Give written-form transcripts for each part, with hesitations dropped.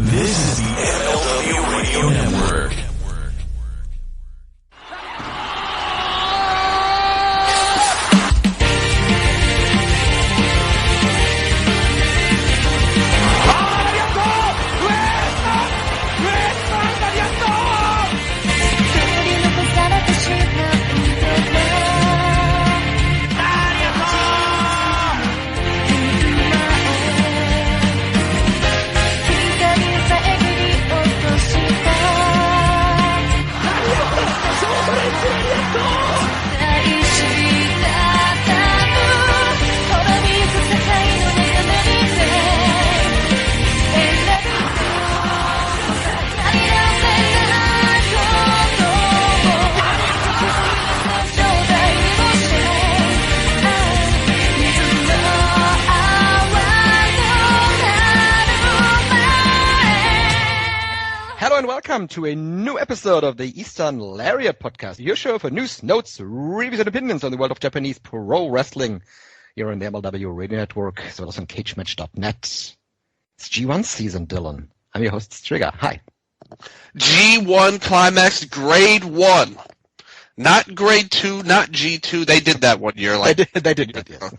This is the MLW Radio Network. Welcome to a new episode of the Eastern Lariat podcast, your show for news, notes, reviews, and opinions on the world of Japanese pro wrestling here on the MLW Radio Network, as well as on CageMatch.net. It's G1 season, Dylan. I'm your host, STRIGGA. Hi. G1 Climax Grade 1. Not Grade 2, not G2. They did that one year. They did, yes.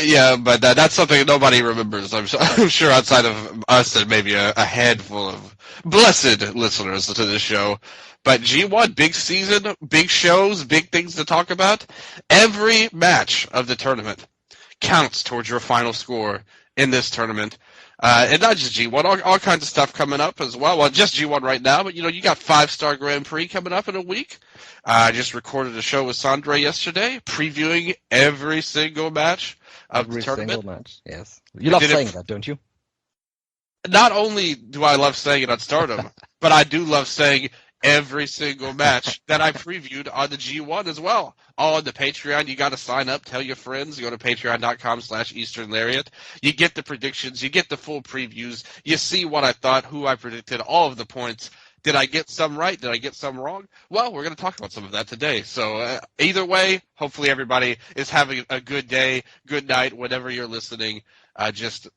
yeah, but that's something nobody remembers. I'm sure outside of us and maybe a handful of blessed listeners to this show. But G1, big season, big shows, big things to talk about. Every match of the tournament counts towards your final score in this tournament. And not just G1, all kinds of stuff coming up as well. Well, just G1 right now, but you got 5-Star Grand Prix coming up in a week. I just recorded a show with Sandra yesterday, previewing every single match of the tournament. Every single match, yes. You love saying that, don't you? Not only do I love saying it on Stardom, but I do love saying every single match that I previewed on the G1 as well. All on the Patreon. You got to sign up, tell your friends. You go to patreon.com/EasternLariat. You get the predictions. You get the full previews. You see what I thought, who I predicted, all of the points. Did I get some right? Did I get some wrong? Well, we're going to talk about some of that today. So either way, hopefully everybody is having a good day, good night, whenever you're listening. Just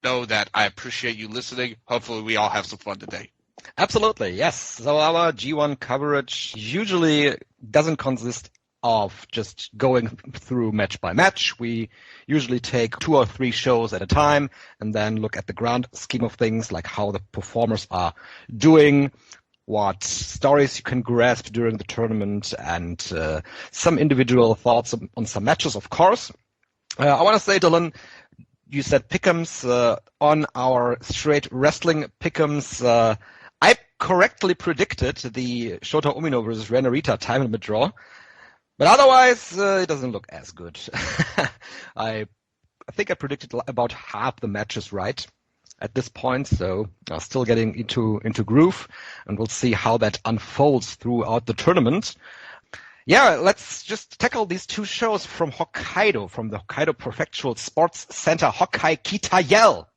know that I appreciate you listening. Hopefully we all have some fun today. Absolutely, yes. So our G1 coverage usually doesn't consist of just going through match by match. We usually take 2 or 3 shows at a time and then look at the grand scheme of things, like how the performers are doing, what stories you can grasp during the tournament, and some individual thoughts on some matches, of course. I want to say, Dylan, you said pick'ems on our straight wrestling pick'ems. I correctly predicted the Shota Umino versus Ren Narita time limit draw. But otherwise, it doesn't look as good. I think I predicted about half the matches right at this point, so still getting into groove, and we'll see how that unfolds throughout the tournament. Yeah, let's just tackle these 2 shows from Hokkaido, from the Hokkaido Prefectural Sports Center, Hokkai Kitayel.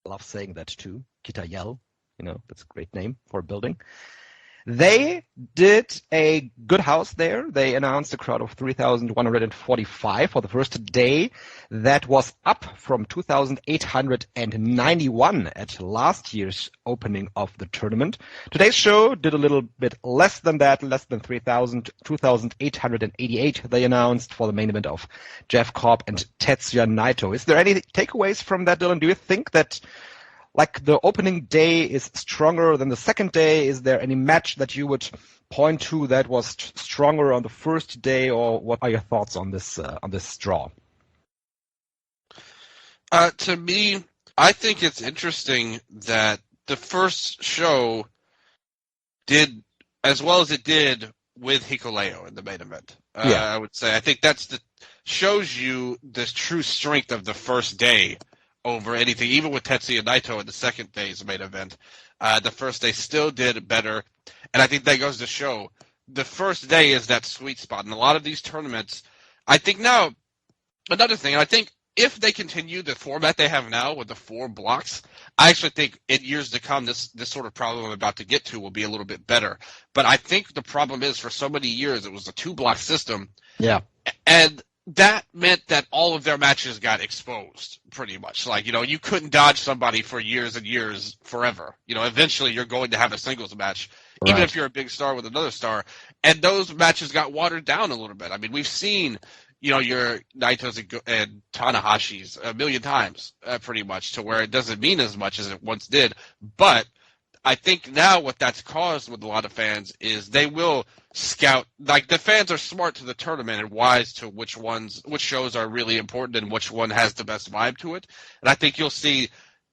I love saying that too, Kitayel. That's a great name for a building. They did a good house there. They announced a crowd of 3,145 for the first day. That was up from 2,891 at last year's opening of the tournament. Today's show did a little bit less than that, less than 3,000, 2,888 they announced for the main event of Jeff Cobb and Tetsuya Naito. Is there any takeaways from that, Dylan? Do you think that the opening day is stronger than the second day? Is there any match that you would point to that was stronger on the first day, or what are your thoughts on this draw? To me, I think it's interesting that the first show did as well as it did with Hikuleo in the main event. I would say I think shows you the true strength of the first day over anything, even with Tetsuya Naito in the second day's main event. The first day still did better, and I think that goes to show the first day is that sweet spot. In a lot of these tournaments, I think now, another thing, and I think if they continue the format they have now with the 4 blocks, I actually think in years to come, this sort of problem I'm about to get to will be a little bit better. But I think the problem is for so many years, it was a 2-block system. Yeah. And that meant that all of their matches got exposed, pretty much. Like, you couldn't dodge somebody for years and years forever. Eventually you're going to have a singles match, even if you're a big star with another star. And those matches got watered down a little bit. I mean, we've seen, your Naito's and Tanahashi's a million times, pretty much, to where it doesn't mean as much as it once did. But I think now what that's caused with a lot of fans is they will scout. Like, the fans are smart to the tournament and wise to which shows are really important and which one has the best vibe to it. And I think you'll see,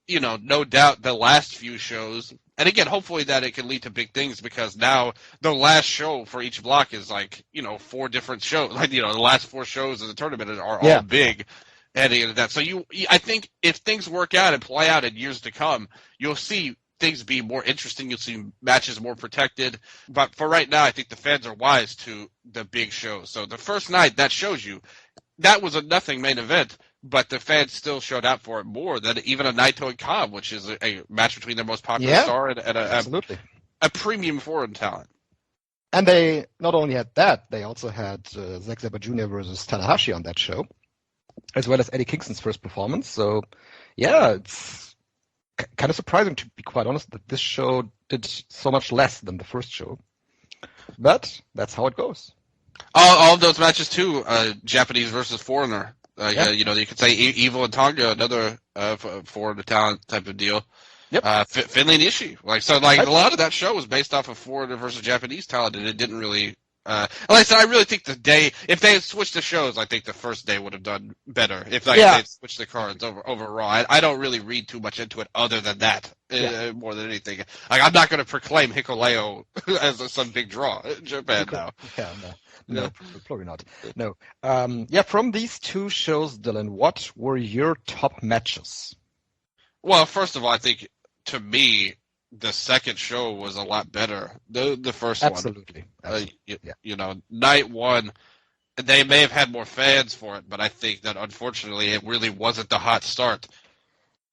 no doubt the last few shows. And again, hopefully that it can lead to big things, because now the last show for each block is 4 different shows. Like, the last 4 shows of the tournament are all big heading into that. So I think if things work out and play out in years to come, you'll see things be more interesting. You'll see matches more protected. But for right now, I think the fans are wise to the big shows. So the first night, that shows you that was a nothing main event, but the fans still showed out for it more than even a Naito and Cobb, which is a match between their most popular star and a premium foreign talent. And they not only had that, they also had Zack Sabre Jr. versus Tanahashi on that show, as well as Eddie Kingston's first performance. So, yeah, it's kind of surprising, to be quite honest, that this show did so much less than the first show. But that's how it goes. All of those matches, too, Japanese versus foreigner. You could say Evil and Tonga, another foreigner talent type of deal. Yep. Finlay and Ishii. A lot of that show was based off of foreigner versus Japanese talent, and it didn't really... like I said, I really think if they had switched the shows, I think the first day would have done better. If they had switched the cards over Raw. I don't really read too much into it other than that, more than anything. I'm not going to proclaim Hikuleo as some big draw in Japan now. Yeah, no, probably not. No. From these 2 shows, Dylan, what were your top matches? Well, first of all, I think, to me, the second show was a lot better. The first one. Absolutely. Night 1, they may have had more fans for it, but I think that unfortunately it really wasn't the hot start.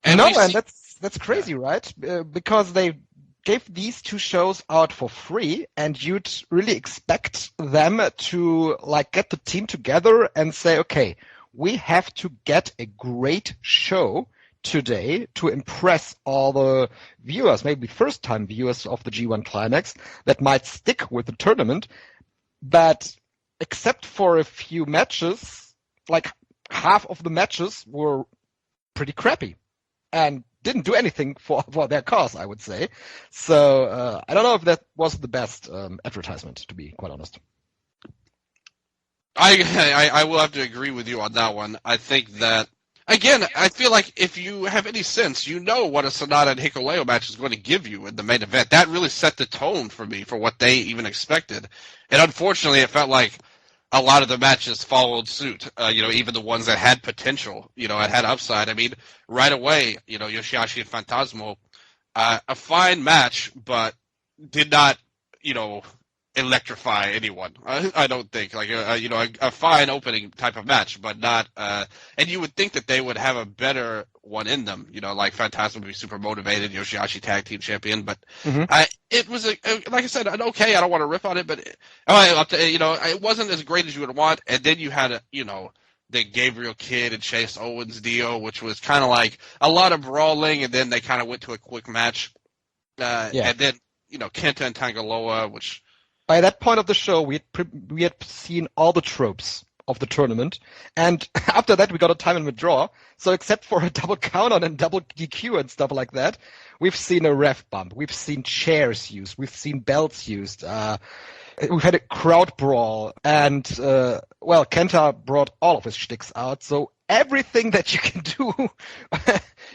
And that's crazy, right? Because they gave these 2 shows out for free, and you'd really expect them to get the team together and say, okay, we have to get a great show today to impress all the viewers, maybe first-time viewers of the G1 Climax, that might stick with the tournament. But except for a few matches, half of the matches were pretty crappy and didn't do anything for their cause, I would say. So I don't know if that was the best advertisement, to be quite honest. I will have to agree with you on that one. I think that, again, I feel like if you have any sense, you know what a SANADA and Hikuleo match is going to give you in the main event. That really set the tone for me for what they even expected. And unfortunately, it felt like a lot of the matches followed suit, even the ones that had potential, and had upside. I mean, right away, Yoshihashi and Phantasmo, a fine match, but did not, electrify anyone. I don't think a fine opening type of match, but not. And you would think that they would have a better one in them. Phantasm would be super motivated, Yoshihashi tag team champion, but it was like I said, an okay. I don't want to riff on it, but it wasn't as great as you would want. And then you had the Gabriel Kidd and Chase Owens deal, which was kind of like a lot of brawling, and then they kind of went to a quick match. And then Kenta and Tangaloa, which. By that point of the show, we had seen all the tropes of the tournament, and after that we got a time limit draw. So except for a double count on and double DQ and stuff like that, we've seen a ref bump, we've seen chairs used, we've seen belts used, we've had a crowd brawl, and Kenta brought all of his shticks out. So everything that you can do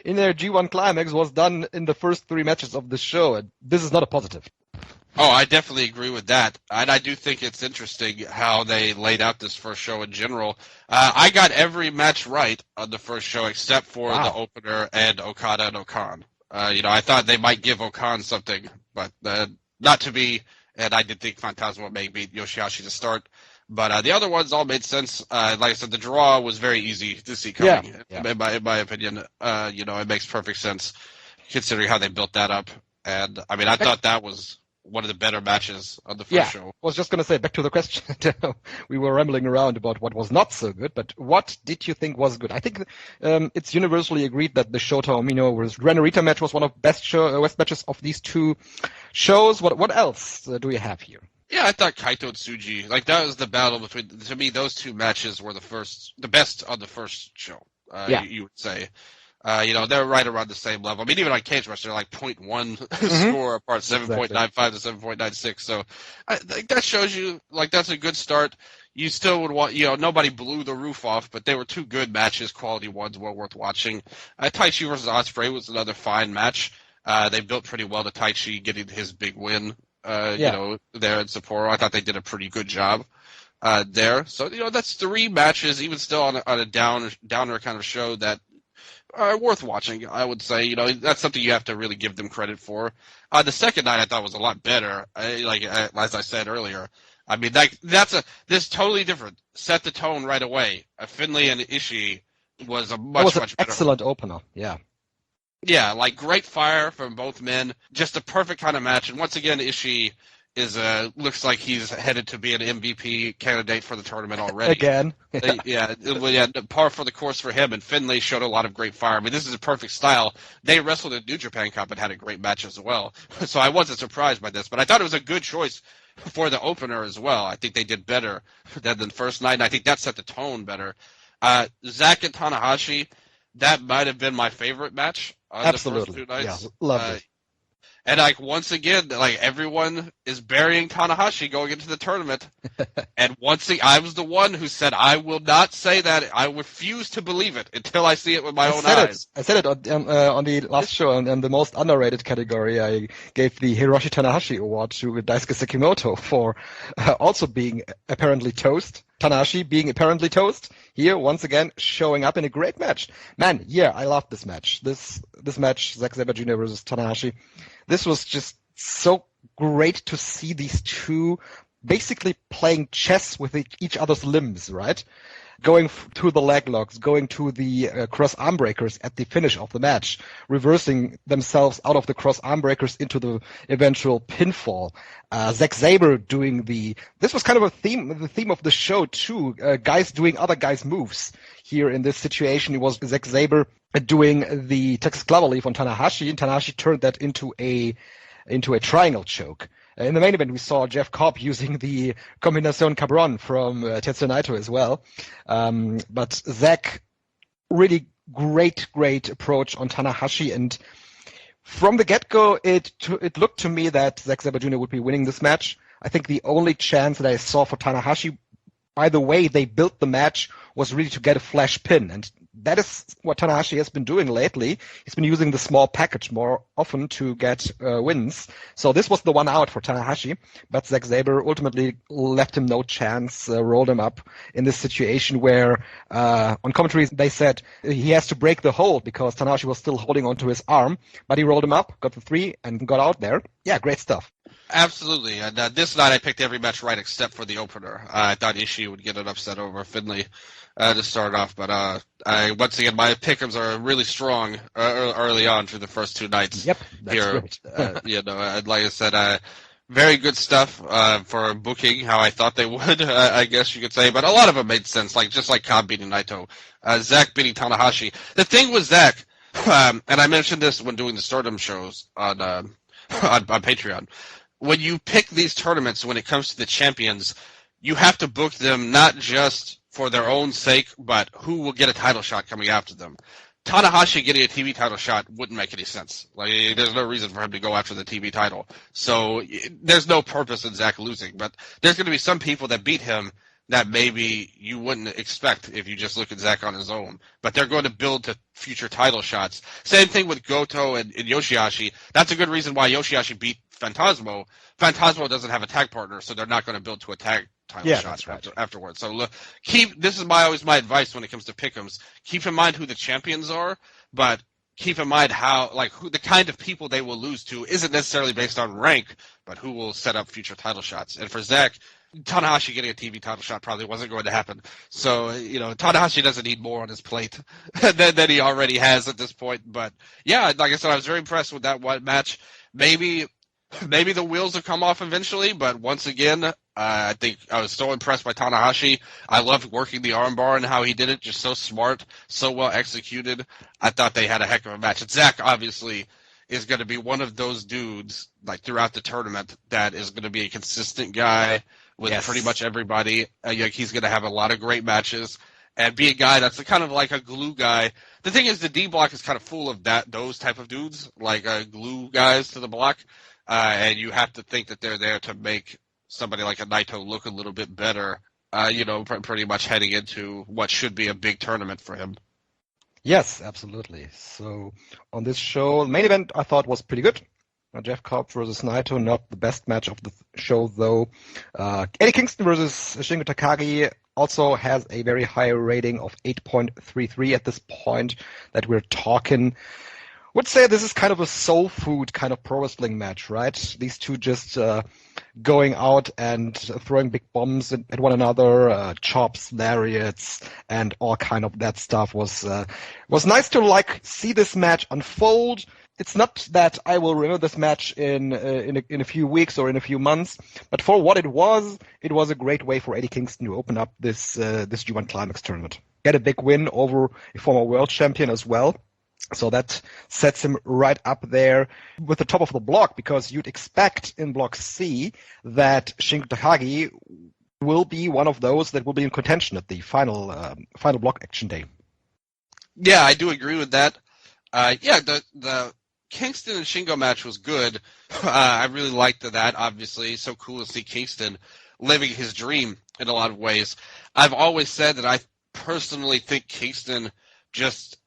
in their G1 Climax was done in the first 3 matches of the show, and this is not a positive. Oh, I definitely agree with that. And I do think it's interesting how they laid out this first show in general. I got every match right on the first show except for the opener and Okada and Okan. I thought they might give Okan something, but not to be. And I did think Phantasmo may beat Yoshihashi to start. But the other ones all made sense. Like I said, the draw was very easy to see coming, in my opinion. It makes perfect sense considering how they built that up. And, I mean, I thought that was one of the better matches of the first show. I was just going to say, back to the question. We were rambling around about what was not so good, but what did you think was good? I think it's universally agreed that the Shota Umino versus Ren Narita match was one of the best matches of these two shows. What else do we have here? Yeah, I thought Kaito and Tsuji, like that was the battle between, to me, those two matches were the best on the first show, you would say. They're right around the same level. I mean, even on Cage Match, they're like 0.1 score apart, 7.95 to 7.96. So I think that shows you, like, that's a good start. You still would want, nobody blew the roof off, but they were two good matches, quality ones, well worth watching. Taichi versus Ospreay was another fine match. They built pretty well to Taichi getting his big win, there in Sapporo. I thought they did a pretty good job there. So, that's three matches, even still on a downer kind of show that are worth watching, I would say. That's something you have to really give them credit for. The second night I thought was a lot better. As I said earlier, I mean, this totally different. Set the tone right away. Finlay and Ishii was a much better. Excellent opener. Yeah. Yeah, like great fire from both men. Just a perfect kind of match. And once again, Ishii looks like he's headed to be an MVP candidate for the tournament already. Again. Par for the course for him, and Finlay showed a lot of great fire. I mean, this is a perfect style. They wrestled at New Japan Cup and had a great match as well. So I wasn't surprised by this, but I thought it was a good choice for the opener as well. I think they did better than the first night, and I think that set the tone better. Zack and Tanahashi, that might have been my favorite match on Absolutely. The first 2 nights. Yeah, loved it. And once again, everyone is burying Tanahashi going into the tournament. And once again, I was the one who said, I will not say that. I refuse to believe it until I see it with my own eyes. I said it on the last show, and the most underrated category. I gave the Hiroshi Tanahashi award to Daisuke Sekimoto for also being apparently toast. Tanahashi being apparently toast. Here, once again, showing up in a great match. Man, yeah, I loved this match. This match, Zack Sabre Jr. versus Tanahashi. This was just so great to see these two basically playing chess with each other's limbs, right? Going to the leg locks, going to the cross arm breakers at the finish of the match, reversing themselves out of the cross arm breakers into the eventual pinfall. Zack Sabre doing this was kind of the theme of the show too. Guys doing other guys' moves. Here in this situation, it was Zack Sabre doing the Texas Cloverleaf on Tanahashi, and Tanahashi turned that into a triangle choke. In the main event, we saw Jeff Cobb using the Combinación Cabron from Tetsuya Naito as well. But Zack, really great approach on Tanahashi. And from the get-go, it looked to me that Zack Sabre Jr. would be winning this match. I think the only chance that I saw for Tanahashi, by the way they built the match, was really to get a flash pin. And that is what Tanahashi has been doing lately. He's been using the small package more often to get wins. So this was the one out for Tanahashi, but Zack Sabre ultimately left him no chance, rolled him up in this situation where on commentary they said he has to break the hold because Tanahashi was still holding onto his arm, but he rolled him up, got the 3, and got out there. Yeah, great stuff. Absolutely. And this night I picked every match right except for the opener. I thought Ishii would get an upset over Finlay to start off, but once again, my pick'ems are really strong early on through the first 2 nights. Yep, that's here. Great. Like I said, very good stuff for booking, how I thought they would, I guess you could say, but a lot of it made sense, just like Cobb beating Naito, Zack beating Tanahashi. The thing with Zack, and I mentioned this when doing the Stardom shows on Patreon, when you pick these tournaments, when it comes to the champions, you have to book them not just for their own sake, but who will get a title shot coming after them. Tanahashi getting a TV title shot wouldn't make any sense. There's no reason for him to go after the TV title. So there's no purpose in Zack losing. But there's going to be some people that beat him that maybe you wouldn't expect if you just look at Zack on his own. But they're going to build to future title shots. Same thing with Goto and Yoshihashi. That's a good reason why Yoshihashi beat Phantasmo. Phantasmo doesn't have a tag partner, so they're not going to build to a tag title shot afterwards. So look, this is always my advice when it comes to pick'ems. Keep in mind who the champions are, but keep in mind who the kind of people they will lose to isn't necessarily based on rank, but who will set up future title shots. And for Zack, Tanahashi getting a TV title shot probably wasn't going to happen. So, Tanahashi doesn't need more on his plate than he already has at this point. But yeah, like I said, I was very impressed with that one match. Maybe maybe the wheels will come off eventually, but once again, I think I was so impressed by Tanahashi. I loved working the armbar and how he did it, just so smart, so well executed. I thought they had a heck of a match. And Zach, obviously, is going to be one of those dudes, like throughout the tournament, that is going to be a consistent guy with pretty much everybody. He's going to have a lot of great matches and be a guy that's kind of like a glue guy. The thing is, the D block is kind of full of those type of dudes, like glue guys to the block. And you have to think that they're there to make somebody like a Naito look a little bit better, pretty much heading into what should be a big tournament for him. Yes, absolutely. So on this show, the main event I thought was pretty good. Jeff Cobb versus Naito, not the best match of the show though. Eddie Kingston versus Shingo Takagi also has a very high rating of 8.33 at this point that we're talking. Would say this is kind of a soul food kind of pro wrestling match, right? These two just going out and throwing big bombs at one another, chops, lariats, and all kind of that stuff was nice to see this match unfold. It's not that I will remember this match in a few weeks or in a few months, but for what it was a great way for Eddie Kingston to open up this G1 Climax tournament. Get a big win over a former world champion as well. So that sets him right up there with the top of the block, because you'd expect in Block C that Shingo Takagi will be one of those that will be in contention at the final block action day. Yeah, I do agree with that. The Kingston and Shingo match was good. I really liked that, obviously. So cool to see Kingston living his dream in a lot of ways. I've always said that I personally think Kingston, just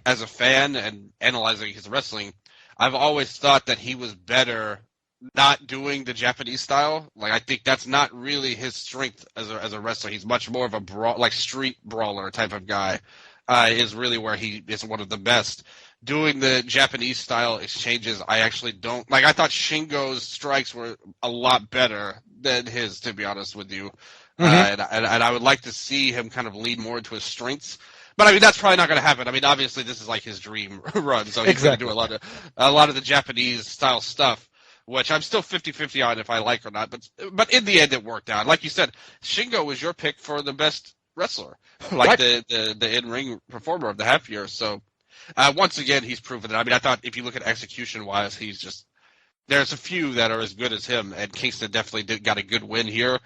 as a fan and analyzing his wrestling, I've always thought that he was better not doing the Japanese style. Like, I think that's not really his strength as a wrestler. He's much more of a street brawler type of guy. Is really where he is one of the best. Doing the Japanese style exchanges, I actually don't like. I thought Shingo's strikes were a lot better than his, to be honest with you. And I would like to see him kind of lead more into his strengths. But I mean, that's probably not going to happen. I mean, obviously, this is like his dream run, so he's going to do a lot of the Japanese style stuff, which I'm still 50-50 on if I like or not. But in the end, it worked out. Like you said, Shingo was your pick for the best wrestler, like the in-ring performer of the half year. So once again, he's proven it. I mean, I thought if you look at execution-wise, there's a few that are as good as him, and Kingston definitely got a good win here.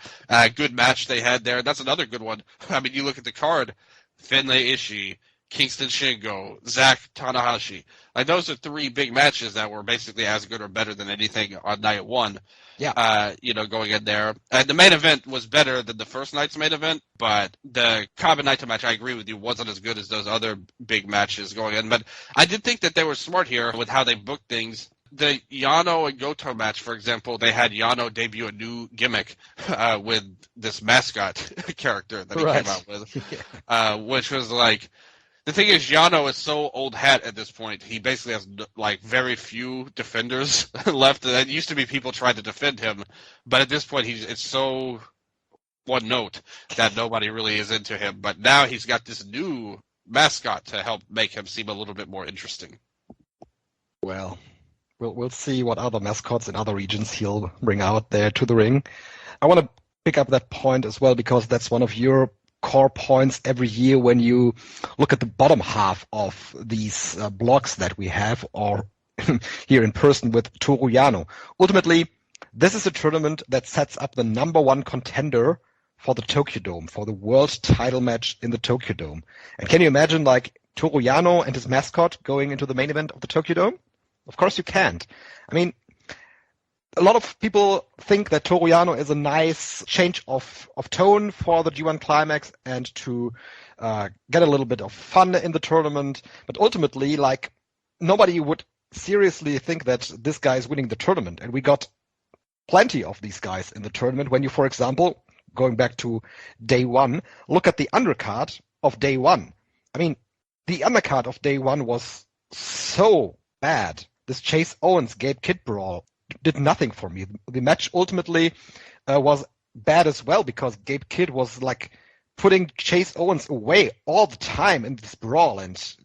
Good match they had there. That's another good one. I mean, you look at the card. Finlay Ishii, Kingston Shingo, Zach Tanahashi. Like, those are three big matches that were basically as good or better than anything on night one. Yeah. Going in there. And the main event was better than the first night's main event, but the Cobb Naito match, I agree with you, wasn't as good as those other big matches going in. But I did think that they were smart here with how they booked things. The Yano and Goto match, for example, they had Yano debut a new gimmick with this mascot character that he came out with, which was like, the thing is, Yano is so old hat at this point. He basically has like very few defenders left. It used to be people tried to defend him, but at this point, it's so one note that nobody really is into him. But now he's got this new mascot to help make him seem a little bit more interesting. Well, we'll see what other mascots in other regions he'll bring out there to the ring. I want to pick up that point as well, because that's one of your core points every year when you look at the bottom half of these blocks that we have, or here in person with Toru Yano. Ultimately, this is a tournament that sets up the number one contender for the Tokyo Dome, for the world title match in the Tokyo Dome. And can you imagine, like, Toru Yano and his mascot going into the main event of the Tokyo Dome? Of course you can't. I mean, a lot of people think that Toru Yano is a nice change of tone for the G1 Climax and to get a little bit of fun in the tournament. But ultimately, like, nobody would seriously think that this guy is winning the tournament. And we got plenty of these guys in the tournament. When you, for example, going back to day one, look at the undercard of day one. I mean, the undercard of day one was so bad. This Chase Owens Gabe Kidd brawl did nothing for me. The match ultimately was bad as well, because Gabe Kidd was like putting Chase Owens away all the time in this brawl, and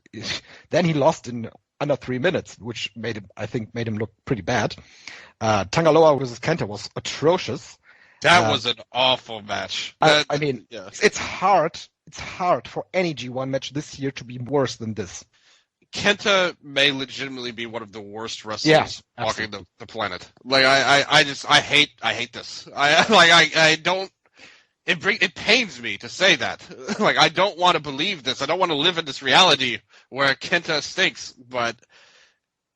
then he lost in under 3 minutes, which made him look pretty bad. Tangaloa versus Kenta was atrocious. That was an awful match. I mean, it's hard for any G1 match this year to be worse than this. Kenta may legitimately be one of the worst wrestlers walking the planet. Like I hate this. I don't. It pains me to say that. Like I don't want to believe this. I don't want to live in this reality where Kenta stinks. But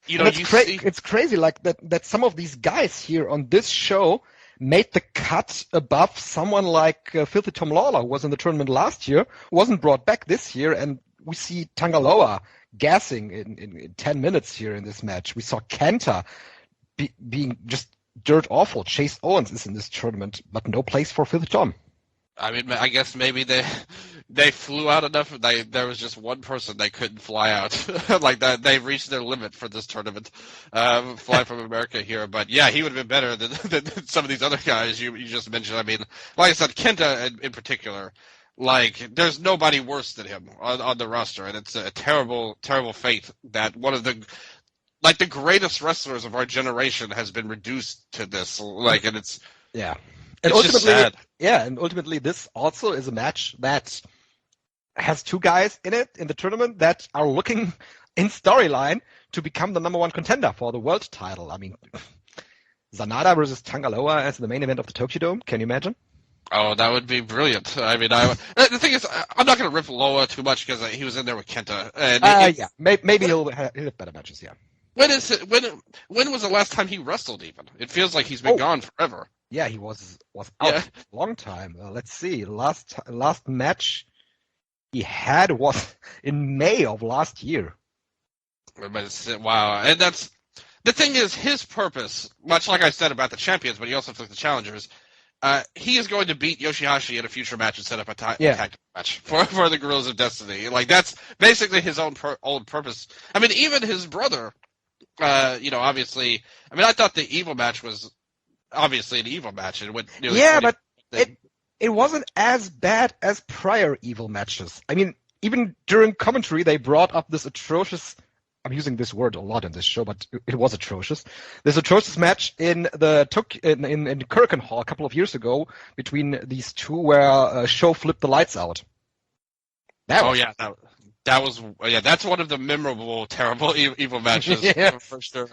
it's crazy. Like that some of these guys here on this show made the cut above someone like Filthy Tom Lawler, who was in the tournament last year, wasn't brought back this year, and we see Tangaloa gassing in 10 minutes here in this match. We saw Kenta being just dirt awful. Chase Owens is in this tournament, but no place for Filthy Tom. I mean, I guess maybe they flew out enough. There was just one person they couldn't fly out. Like that, they reached their limit for this tournament. Fly from America here, but yeah, he would have been better than some of these other guys you just mentioned. I mean, like I said, Kenta in particular. Like, there's nobody worse than him on the roster, and it's a terrible, terrible fate that one of the greatest wrestlers of our generation has been reduced to this. Like, and it's and it's ultimately just sad. Yeah, and ultimately, this also is a match that has two guys in it in the tournament that are looking in storyline to become the number one contender for the world title. I mean, SANADA versus Tangaloa as the main event of the Tokyo Dome. Can you imagine? Oh, that would be brilliant. I mean, the thing is, I'm not going to rip Loa too much because he was in there with Kenta. And maybe he'll have better matches. Yeah. When was the last time he wrestled? Even it feels like he's been gone forever. Yeah, he was out for a long time. Let's see. Last match he had was in May of last year. Wow, and that's the thing is his purpose. Much like I said about the champions, but he also took the challengers. He is going to beat Yoshihashi in a future match and set up a tag match for the Guerrillas of Destiny. Like that's basically his own purpose. I mean, even his brother. Obviously. I mean, I thought the Evil match was obviously an Evil match. It went but it wasn't as bad as prior Evil matches. I mean, even during commentary, they brought up this atrocious. I'm using this word a lot in this show, but it was atrocious. This atrocious match in the in Kurikan Hall a couple of years ago between these two, where Show flipped the lights out. That's one of the memorable, terrible Evil matches for sure.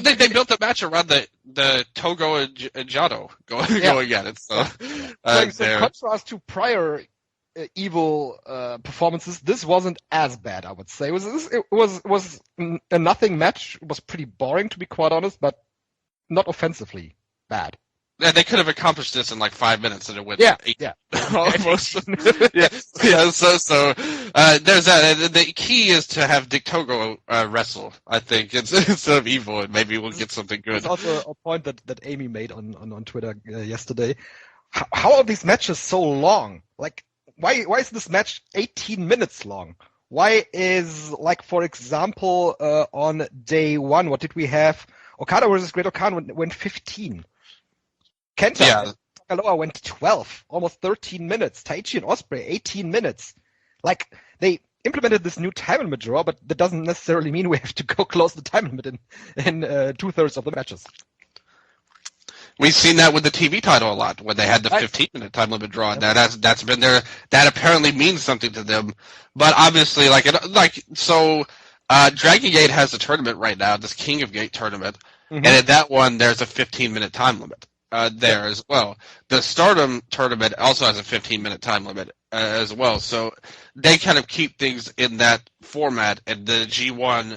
They built a match around the Togo and Jado going at it. So, in contrast to prior Evil performances, this wasn't as bad, I would say. It was a nothing match. It was pretty boring, to be quite honest, but not offensively bad. Yeah, they could have accomplished this in like 5 minutes, and it went almost. So there's that. The key is to have Dick Togo wrestle. I think instead of Evil, and maybe we'll get something good. There's also a point that Amy made on Twitter yesterday. How are these matches so long? Like, why is this match 18 minutes long? Why is, like, for example, on day one, what did we have? Okada versus Great Okan went 15. Kenta Tangaloa went 12, almost 13 minutes. Taichi and Ospreay, 18 minutes. Like, they implemented this new time limit draw, but that doesn't necessarily mean we have to go close the time limit in 2/3 of the matches. We've seen that with the TV title a lot, when they had the 15-minute time limit draw. That's been there. That apparently means something to them. But obviously, Dragon Gate has a tournament right now, this King of Gate tournament, and in that one, there's a 15-minute time limit. There as well. The Stardom tournament also has a 15-minute time limit as well. So they kind of keep things in that format. And the G1,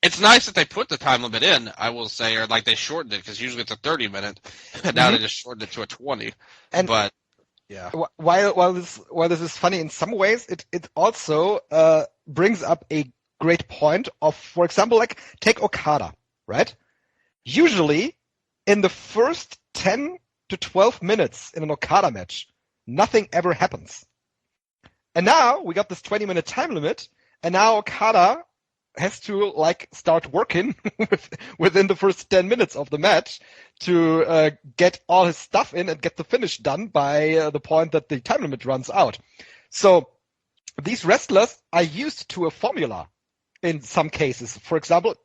it's nice that they put the time limit in, I will say, or like they shortened it, because usually it's a 30-minute, and now they just shortened it to a 20. But yeah, while this is funny in some ways, it also brings up a great point of, for example, like take Okada, right? Usually, in the first 10 to 12 minutes in an Okada match, nothing ever happens. And now we got this 20-minute time limit, and now Okada has to start working within the first 10 minutes of the match to get all his stuff in and get the finish done by the point that the time limit runs out. So these wrestlers are used to a formula in some cases. For example,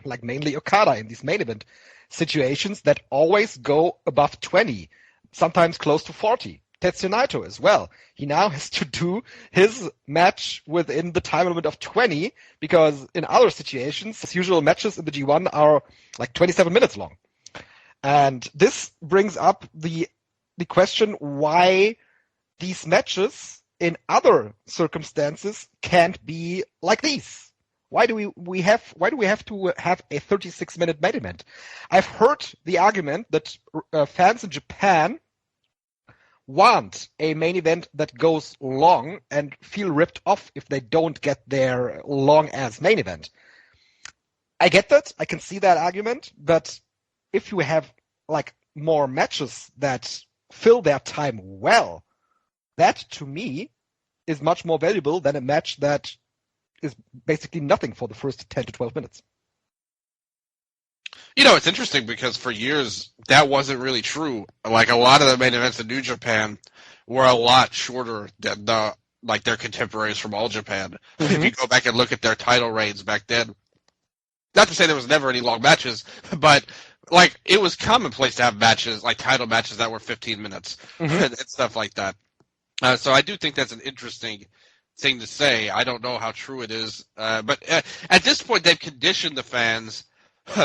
like mainly Okada in these main event situations that always go above 20, sometimes close to 40. Tetsuya Naito as well. He now has to do his match within the time limit of 20 because in other situations, his usual matches in the G1 are like 27 minutes long. And this brings up the question why these matches in other circumstances can't be like these. Why do we have to have a 36-minute main event? I've heard the argument that fans in Japan want a main event that goes long and feel ripped off if they don't get their long-ass main event. I get that. I can see that argument. But if you have like more matches that fill their time well, that to me is much more valuable than a match that is basically nothing for the first 10 to 12 minutes. You know, it's interesting because for years that wasn't really true. Like a lot of the main events in New Japan were a lot shorter than their contemporaries from All Japan. Mm-hmm. If you go back and look at their title reigns back then, not to say there was never any long matches, but like it was commonplace to have matches, like title matches that were 15 minutes and stuff like that. So I do think that's an interesting thing to say. I don't know how true it is, but at this point they've conditioned the fans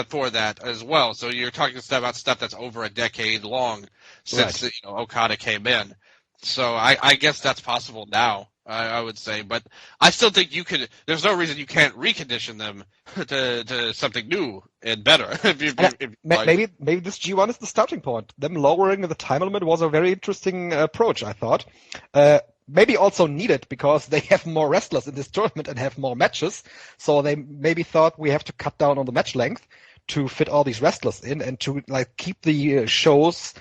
for that as well. So you're talking about stuff that's over a decade long since Okada came in. So I guess that's possible now, I would say. But I still think you could. There's no reason you can't recondition them to something new and better. Maybe this G1 is the starting point. Them lowering the time limit was a very interesting approach, I thought. Maybe also needed because they have more wrestlers in this tournament and have more matches. So they maybe thought we have to cut down on the match length to fit all these wrestlers in and to like keep the shows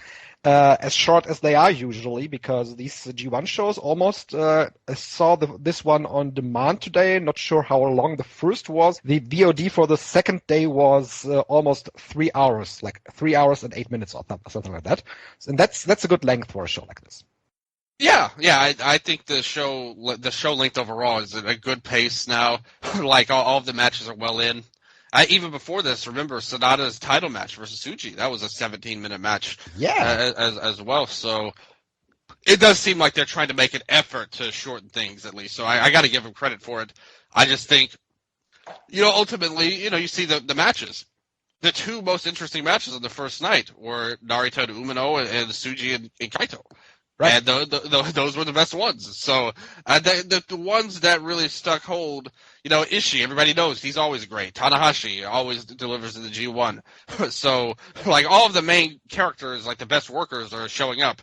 as short as they are usually, because these G1 shows almost, I saw this one on demand today. Not sure how long the first was. The VOD for the second day was almost 3 hours, like 3 hours and 8 minutes or something like that. And that's a good length for a show like this. Yeah, I think the show length overall is at a good pace now. Like all of the matches are well in. Even before this, remember SANADA's title match versus Tsuji? That was a 17-minute match. Yeah, as well. So it does seem like they're trying to make an effort to shorten things at least. So I got to give them credit for it. I just think, ultimately, you see the matches. The two most interesting matches on the first night were Narita to Umino and Tsuji and Kaito. Right. And those were the best ones. So the ones that really stuck hold, Ishii, everybody knows he's always great. Tanahashi always delivers in the G1. So like all of the main characters, like the best workers, are showing up,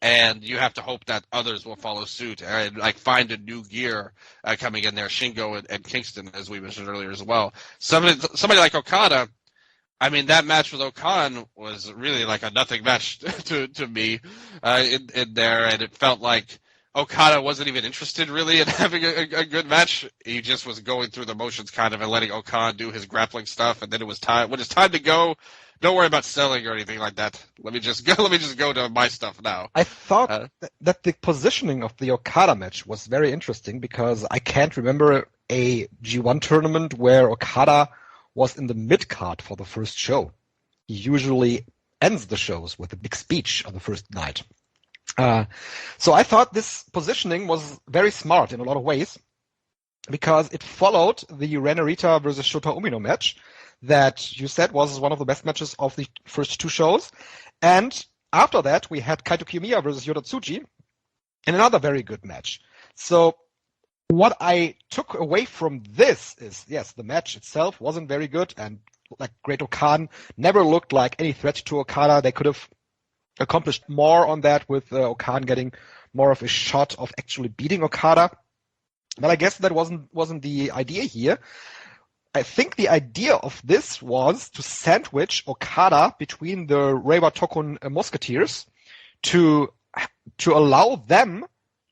and you have to hope that others will follow suit and like find a new gear coming in there. Shingo and Kingston, as we mentioned earlier as well. Somebody like Okada. I mean, that match with Okan was really like a nothing match to me in there, and it felt like Okada wasn't even interested really in having a good match. He just was going through the motions kind of and letting Okan do his grappling stuff, and then it was time. When it's time to go, don't worry about selling or anything like that. Let me just go to my stuff now. I thought that the positioning of the Okada match was very interesting because I can't remember a G1 tournament where Okada was in the mid-card for the first show. He usually ends the shows with a big speech on the first night. So I thought this positioning was very smart in a lot of ways because it followed the Ren Narita versus Shota Umino match that you said was one of the best matches of the first two shows. And after that, we had Kaito Kiyomiya versus Yota Tsuji in another very good match. So what I took away from this is, yes, the match itself wasn't very good, and like Great Okan never looked like any threat to Okada. They could have accomplished more on that with Okan getting more of a shot of actually beating Okada. But I guess that wasn't the idea here. I think the idea of this was to sandwich Okada between the Reiwa Toukon Musketeers to allow them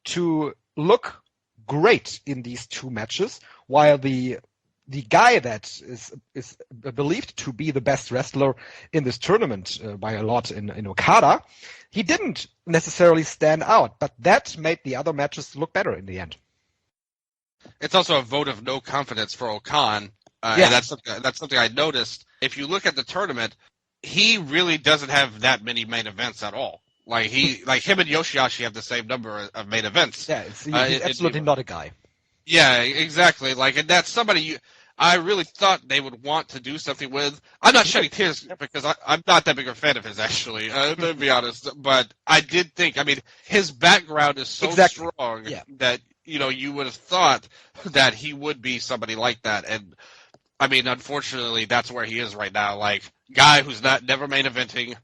to look great in these two matches, while the guy that is believed to be the best wrestler in this tournament by a lot in Okada, he didn't necessarily stand out, but that made the other matches look better in the end. it's also a vote of no confidence for Okan. Yeah. And that's something I noticed. If you look at the tournament, he really doesn't have that many main events at all. Like him and Yoshihashi have the same number of main events. Yeah, he's absolutely not a guy. Yeah, exactly. Like, and that's somebody I really thought they would want to do something with. I'm not shedding tears because I'm not that big a fan of his, actually, to be honest. But I did think, I mean, his background is so strong that, you would have thought that he would be somebody like that. And, I mean, unfortunately, that's where he is right now. Like, guy who's never main eventing,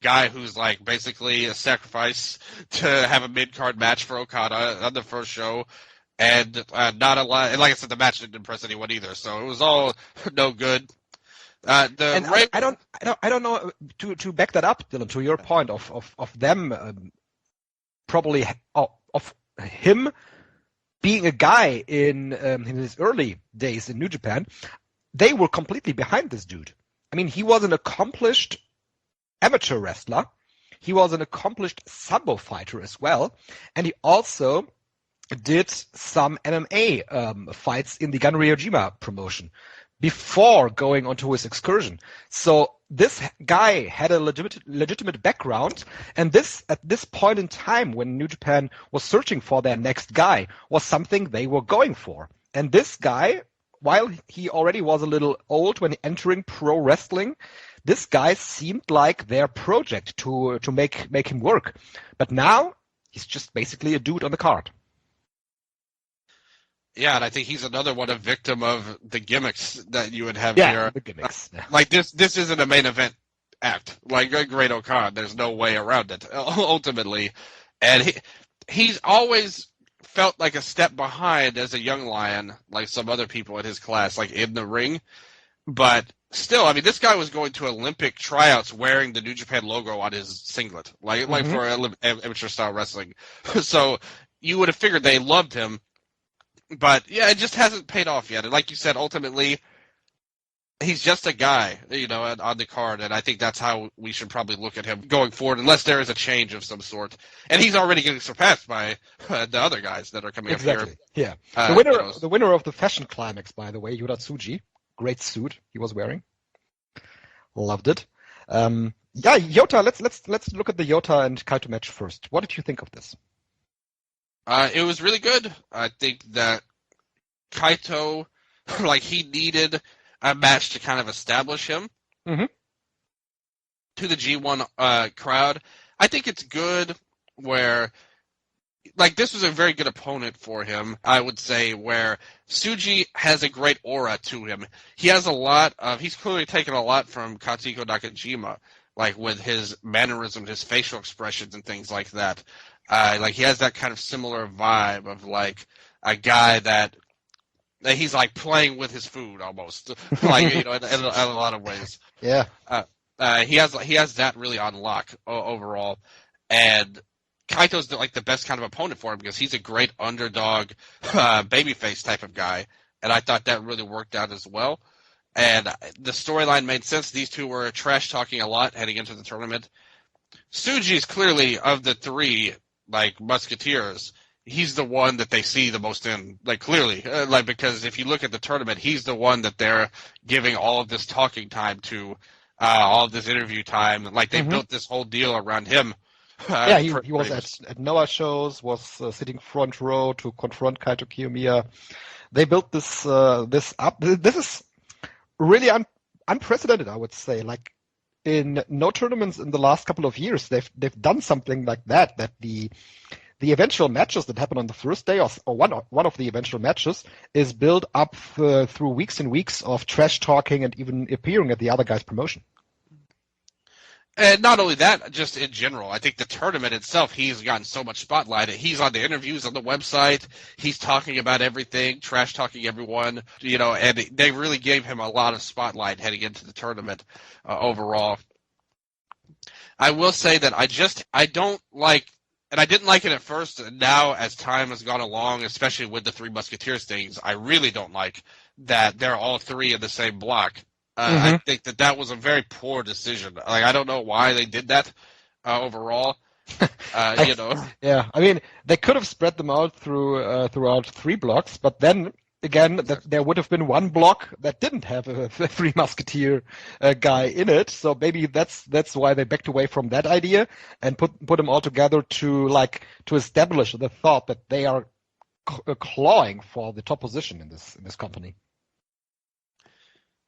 guy who's, like, basically a sacrifice to have a mid-card match for Okada on the first show. And not a lot. And like I said, the match didn't impress anyone either, so it was all no good. I don't know to back that up, Dylan. To your point of them probably of him being a guy in his early days in New Japan, they were completely behind this dude. I mean, he was an accomplished amateur wrestler. He was an accomplished sambo fighter as well, and he also did some MMA fights in the Gun Ryojima promotion before going onto his excursion. So this guy had a legitimate background, and this at this point in time when New Japan was searching for their next guy was something they were going for. And this guy, while he already was a little old when entering pro wrestling, this guy seemed like their project to make him work. But now he's just basically a dude on the card. Yeah, and I think he's another one, a victim of the gimmicks that you would have here. Yeah, the gimmicks. Like, this isn't a main event act. Like, Great Okan, there's no way around it, ultimately. And he's always felt like a step behind as a young lion, like some other people in his class, like in the ring. But still, I mean, this guy was going to Olympic tryouts wearing the New Japan logo on his singlet, like for amateur-style wrestling. So you would have figured they loved him. But, yeah, it just hasn't paid off yet. And like you said, ultimately, he's just a guy, on the card. And I think that's how we should probably look at him going forward, unless there is a change of some sort. And he's already getting surpassed by the other guys that are coming up here. Yeah. The winner of the Fashion Climax, by the way, Yura Tsuji. Great suit he was wearing. Loved it. Yota, let's look at the Yota and Kaito match first. What did you think of this? It was really good. I think that Kaito, he needed a match to kind of establish him to the G1 crowd. I think it's good where, this was a very good opponent for him, I would say, where Tsuji has a great aura to him. He has he's clearly taken a lot from Katsuhiko Nakajima, with his mannerisms, his facial expressions and things like that. He has that kind of similar vibe of a guy that he's playing with his food almost, in a lot of ways. Yeah. He has that really on lock overall, and Kaito's the best kind of opponent for him because he's a great underdog, babyface type of guy, and I thought that really worked out as well. And the storyline made sense. These two were trash talking a lot heading into the tournament. Tsuji's clearly, of the three Musketeers, he's the one that they see the most in, clearly. Because if you look at the tournament, he's the one that they're giving all of this talking time to, all of this interview time. They built this whole deal around him. He was at Noah shows, was sitting front row to confront Kaito Kiyomiya. They built this up. This is really unprecedented, I would say. In no tournaments in the last couple of years, they've done something like that. That the eventual matches that happen on the first day, or one of the eventual matches, is built up through weeks and weeks of trash talking and even appearing at the other guy's promotion. And not only that, just in general, I think the tournament itself, he's gotten so much spotlight. He's on the interviews on the website. He's talking about everything, trash talking everyone, and they really gave him a lot of spotlight heading into the tournament overall. I will say that I don't like, and I didn't like it at first, and now as time has gone along, especially with the Three Musketeers things, I really don't like that they're all three in the same block. I think that was a very poor decision. I don't know why they did that overall. You know. Yeah, I mean, they could have spread them out throughout 3 blocks, but then again, there would have been 1 block that didn't have a Three Musketeer guy in it. So maybe that's why they backed away from that idea and put them all together to establish the thought that they are clawing for the top position in this company.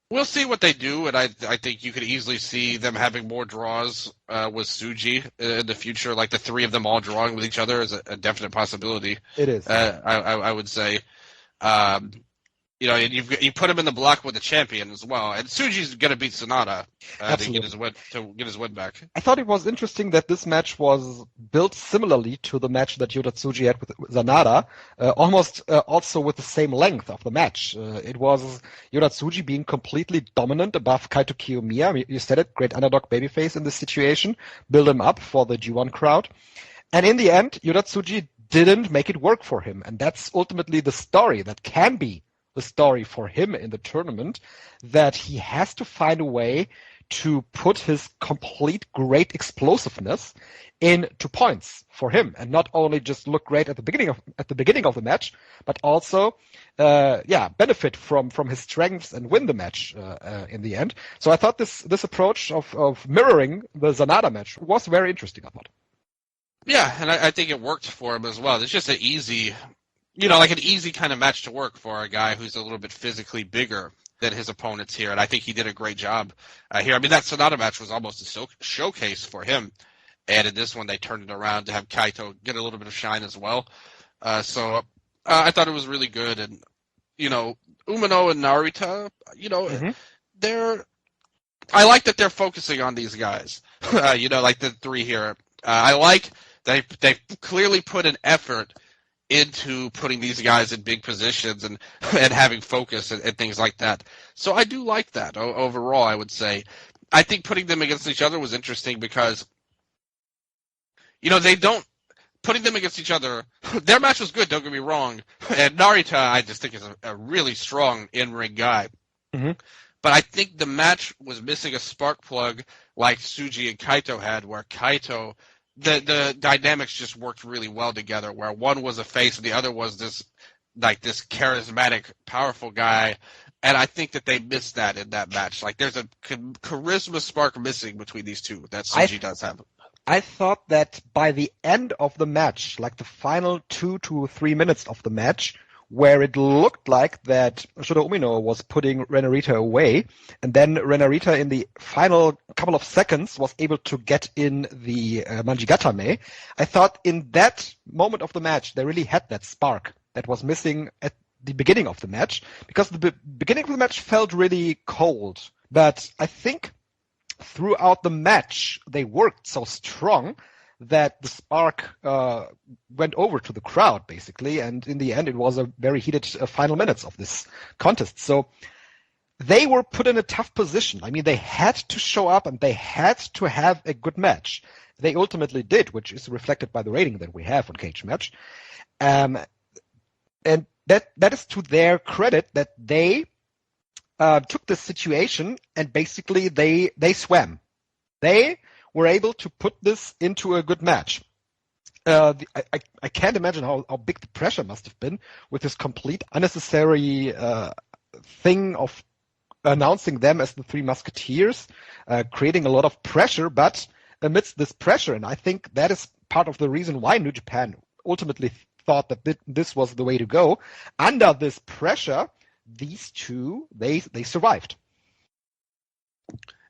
We'll see what they do, and I think you could easily see them having more draws with Tsuji in the future. Like the 3 of them all drawing with each other is a definite possibility. It is. I would say. You know, and you put him in the block with the champion as well, and Tsuji's going to beat SANADA to get his win back. I thought it was interesting that this match was built similarly to the match that Yota Tsuji had with SANADA, almost also with the same length of the match. It was Yota Tsuji being completely dominant above Kaito Kiyomiya. You said it, great underdog babyface in this situation, build him up for the G1 crowd. And in the end, Yota Tsuji didn't make it work for him. And that's ultimately the story that can be the story for him in the tournament, that he has to find a way to put his complete great explosiveness into points for him, and not only just look great at the beginning of the match, but also benefit from his strengths and win the match in the end. So I thought this approach of mirroring the SANADA match was very interesting, I thought. Yeah, and I think it worked for him as well. It's just an easy kind of match to work for a guy who's a little bit physically bigger than his opponents here, and I think he did a great job here. I mean, that SANADA match was almost a showcase for him, and in this one they turned it around to have Kaito get a little bit of shine as well. So I thought it was really good, and you know, Umino and Narita, you know, I like that they're focusing on these guys. You know, like the 3 here. I like they've clearly put an effort into putting these guys in big positions and having focus and things like that. So I do like that overall, I would say. I think putting them against each other was interesting because, you know, putting them against each other, their match was good, don't get me wrong. And Narita, I just think, is a really strong in-ring guy. Mm-hmm. But I think the match was missing a spark plug like Tsuji and Kaito had, where Kaito, the dynamics just worked really well together, where one was a face and the other was this charismatic, powerful guy. And I think that they missed that in that match. Like, there's a charisma spark missing between these two that Tsuji does have. I thought that by the end of the match, like the final 2 to 3 minutes of the match, where it looked like that Shota Umino was putting Renarita away, and then Renarita in the final couple of seconds was able to get in the Manjigatame. I thought in that moment of the match, they really had that spark that was missing at the beginning of the match, because the beginning of the match felt really cold. But I think throughout the match, they worked so strong that the spark went over to the crowd, basically, and in the end, it was a very heated final minutes of this contest. So they were put in a tough position. I mean, they had to show up and they had to have a good match. They ultimately did, which is reflected by the rating that we have on Cage Match. And that is to their credit, that they took this situation and basically they swam. They were able to put this into a good match. I can't imagine how big the pressure must have been with this complete unnecessary thing of announcing them as the Three Musketeers, creating a lot of pressure. But amidst this pressure, and I think that is part of the reason why New Japan ultimately thought that this was the way to go, under this pressure, these two, they survived.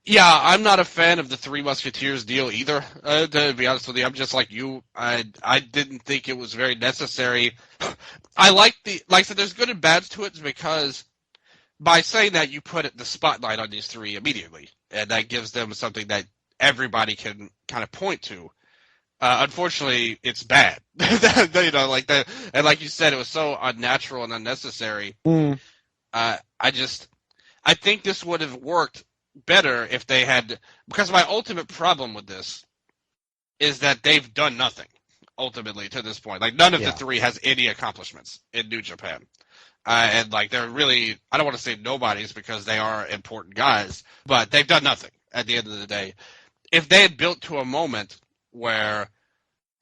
Yeah, I'm not a fan of the Three Musketeers deal either, to be honest with you. I'm just like you. I didn't think it was very necessary. I said, there's good and bads to it, because by saying that, you put the spotlight on these 3 immediately, and that gives them something that everybody can kind of point to. Unfortunately, it's bad. You know, and like you said, it was so unnatural and unnecessary. I think this would have worked better if they had, because my ultimate problem with this is that they've done nothing ultimately to this point. Like, none of the 3 has any accomplishments in New Japan. And like, they're really, I don't want to say nobodies because they are important guys, but they've done nothing at the end of the day. If they had built to a moment where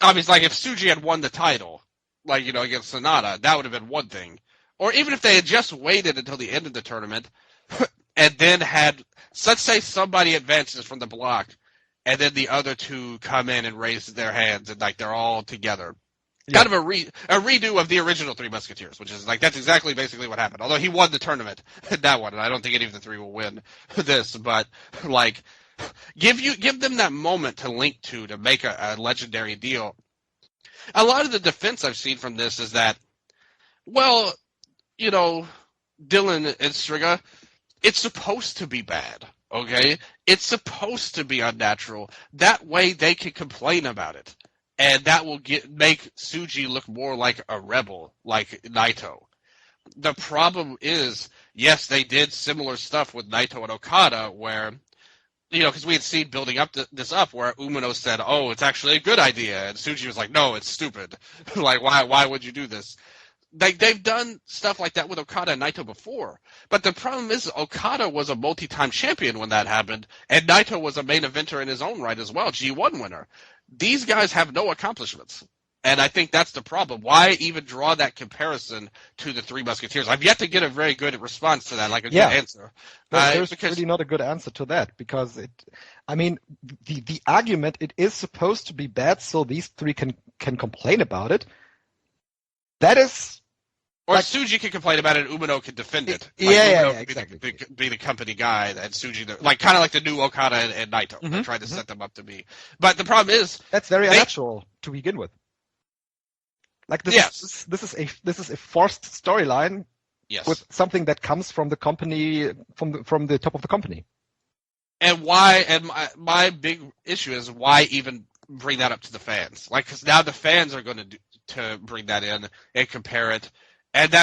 obviously, like if Tsuji had won the title, like, against SANADA, that would have been one thing. Or even if they had just waited until the end of the tournament and then had, let's say somebody advances from the block and then the other two come in and raise their hands and like they're all together. Yeah. Kind of a redo of the original Three Musketeers, which is like that's exactly basically what happened. Although he won the tournament in that one, and I don't think any of the three will win this, but like give them that moment to link to make a legendary deal. A lot of the defense I've seen from this is that, well, Dylan and STRIGGA, it's supposed to be bad, okay? It's supposed to be unnatural. That way they can complain about it. And that will make Tsuji look more like a rebel, like Naito. The problem is, yes, they did similar stuff with Naito and Okada where, because we had seen building up this up where Umino said, oh, it's actually a good idea. And Tsuji was like, no, it's stupid. Like, why would you do this? They've done stuff like that with Okada and Naito before. But the problem is Okada was a multi-time champion when that happened, and Naito was a main eventer in his own right as well, G1 winner. These guys have no accomplishments. And I think that's the problem. Why even draw that comparison to the Three Musketeers? I've yet to get a very good response to that, like a good answer. There's really not a good answer to that because the argument, it is supposed to be bad so these three can complain about it. That is... Or Tsuji can complain about it and Umino can defend it. Exactly. Be the company guy and Tsuji, kind of like the new Okada and Naito. They're trying to set them up to be. But the problem is... That's very unnatural to begin with. Like this is a forced storyline with something that comes from the company, from the top of the company. And why? And my big issue is why even bring that up to the fans? Like, because now the fans are going to bring that in and compare it, and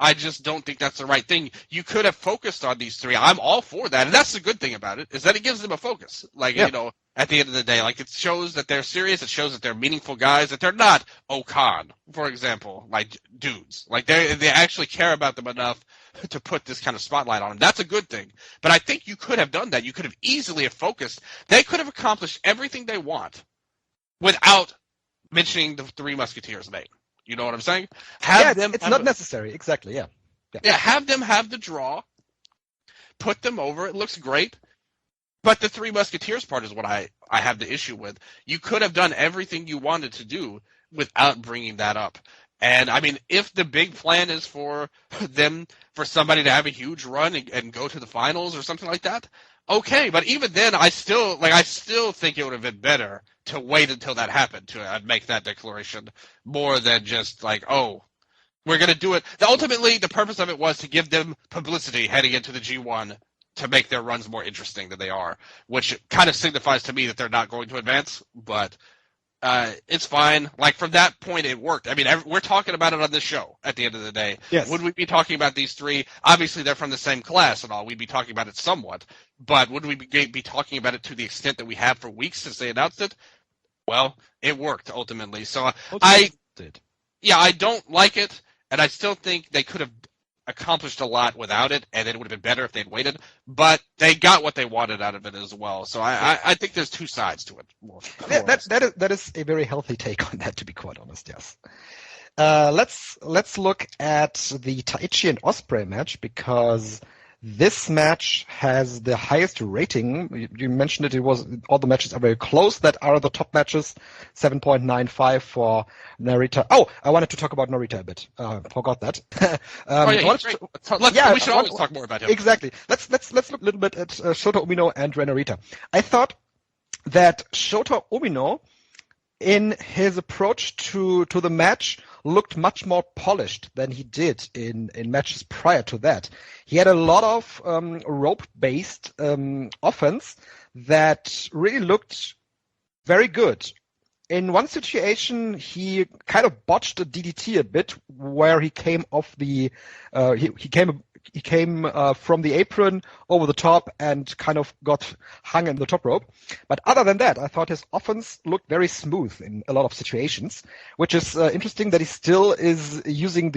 I just don't think that's the right thing. You could have focused on these three. I'm all for that, and that's the good thing about it is that it gives them a focus. Like at the end of the day, like it shows that they're serious. It shows that they're meaningful guys. That they're not Okan, for example, like dudes. Like they actually care about them enough to put this kind of spotlight on them. That's a good thing. But I think you could have done that. You could have easily have focused. They could have accomplished everything they want without mentioning the Three Musketeers' name. You know what I'm saying? It's not necessary. Exactly. Yeah. Have them have the draw. Put them over. It looks great. But the Three Musketeers part is what I have the issue with. You could have done everything you wanted to do without bringing that up. And, I mean, if the big plan is for somebody to have a huge run and go to the finals or something like that, okay. But even then, I still think it would have been better to wait until that happened to make that declaration more than just like, oh, we're going to do it. Ultimately, the purpose of it was to give them publicity heading into the G1 to make their runs more interesting than they are, which kind of signifies to me that they're not going to advance, but it's fine. Like, from that point, it worked. I mean, we're talking about it on this show at the end of the day. Yes. Would we be talking about these three? Obviously, they're from the same class and all. We'd be talking about it somewhat, but would we be talking about it to the extent that we have for weeks since they announced it? Well, it worked, ultimately. So I don't like it, and I still think they could have accomplished a lot without it, and it would have been better if they'd waited. But they got what they wanted out of it as well. So I think there's two sides to it. That is a very healthy take on that, to be quite honest. Yes. Let's look at the Taichi and Ospreay match because this match has the highest rating. You mentioned it was all the matches are very close. That are the top matches. 7.95 for Narita. Oh, I wanted to talk about Narita a bit. Forgot that. We should always talk more about him. Exactly. Let's look a little bit at Shota Umino and Ren Narita. I thought that Shota Umino, in his approach to the match, looked much more polished than he did in matches prior to that. He had a lot of rope-based offense that really looked very good. In one situation, he kind of botched a DDT a bit, where he came off the he came he came from the apron over the top and kind of got hung in the top rope. But other than that, I thought his offense looked very smooth in a lot of situations, which is interesting that he still is using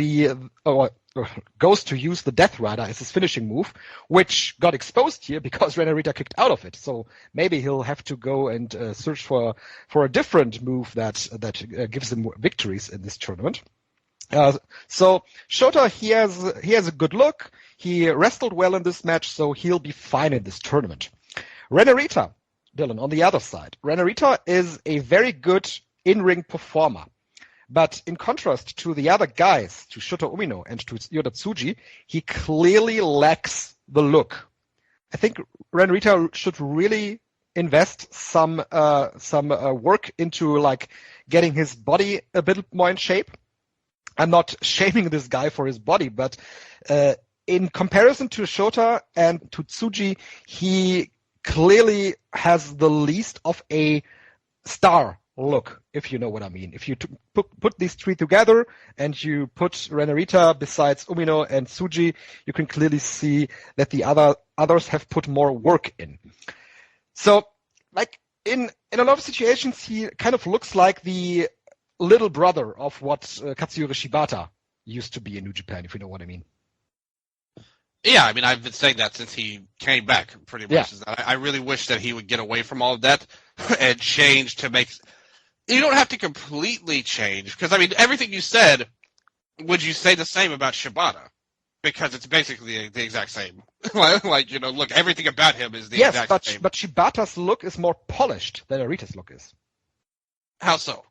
goes to use the Death Rider as his finishing move, which got exposed here because Renarita kicked out of it. So maybe he'll have to go and search for a different move that gives him victories in this tournament. So Shota, he has a good look. He wrestled well in this match, so he'll be fine in this tournament. Renarita, Dylan, on the other side. Renarita is a very good in-ring performer. But in contrast to the other guys, to Shota Umino and to Yota Tsuji, he clearly lacks the look. I think Renarita should really invest some work into like getting his body a bit more in shape. I'm not shaming this guy for his body, but in comparison to Shota and to Tsuji, he clearly has the least of a star look, if you know what I mean. If you put these three together and you put Renarita besides Umino and Tsuji, you can clearly see that the others have put more work in. So, like in a lot of situations, he kind of looks like the little brother of what Katsuhiro Shibata used to be in New Japan, if you know what I mean. Yeah, I mean, I've been saying that since he came back, pretty much. Yeah. I really wish that he would get away from all of that and change to make... You don't have to completely change, because, I mean, everything you said, would you say the same about Shibata? Because it's basically the exact same. Like, you know, look, everything about him is the exact same. Yes, but Shibata's look is more polished than Narita's look is. How so?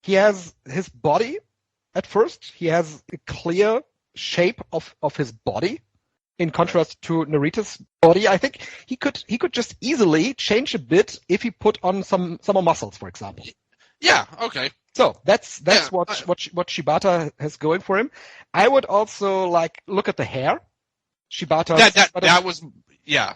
He has his body at first. He has a clear shape of his body. In contrast to Narita's body, I think he could just easily change a bit if he put on some more muscles, for example. Yeah. Okay. So that's what Shibata has going for him. I would also like look at the hair. Shibata.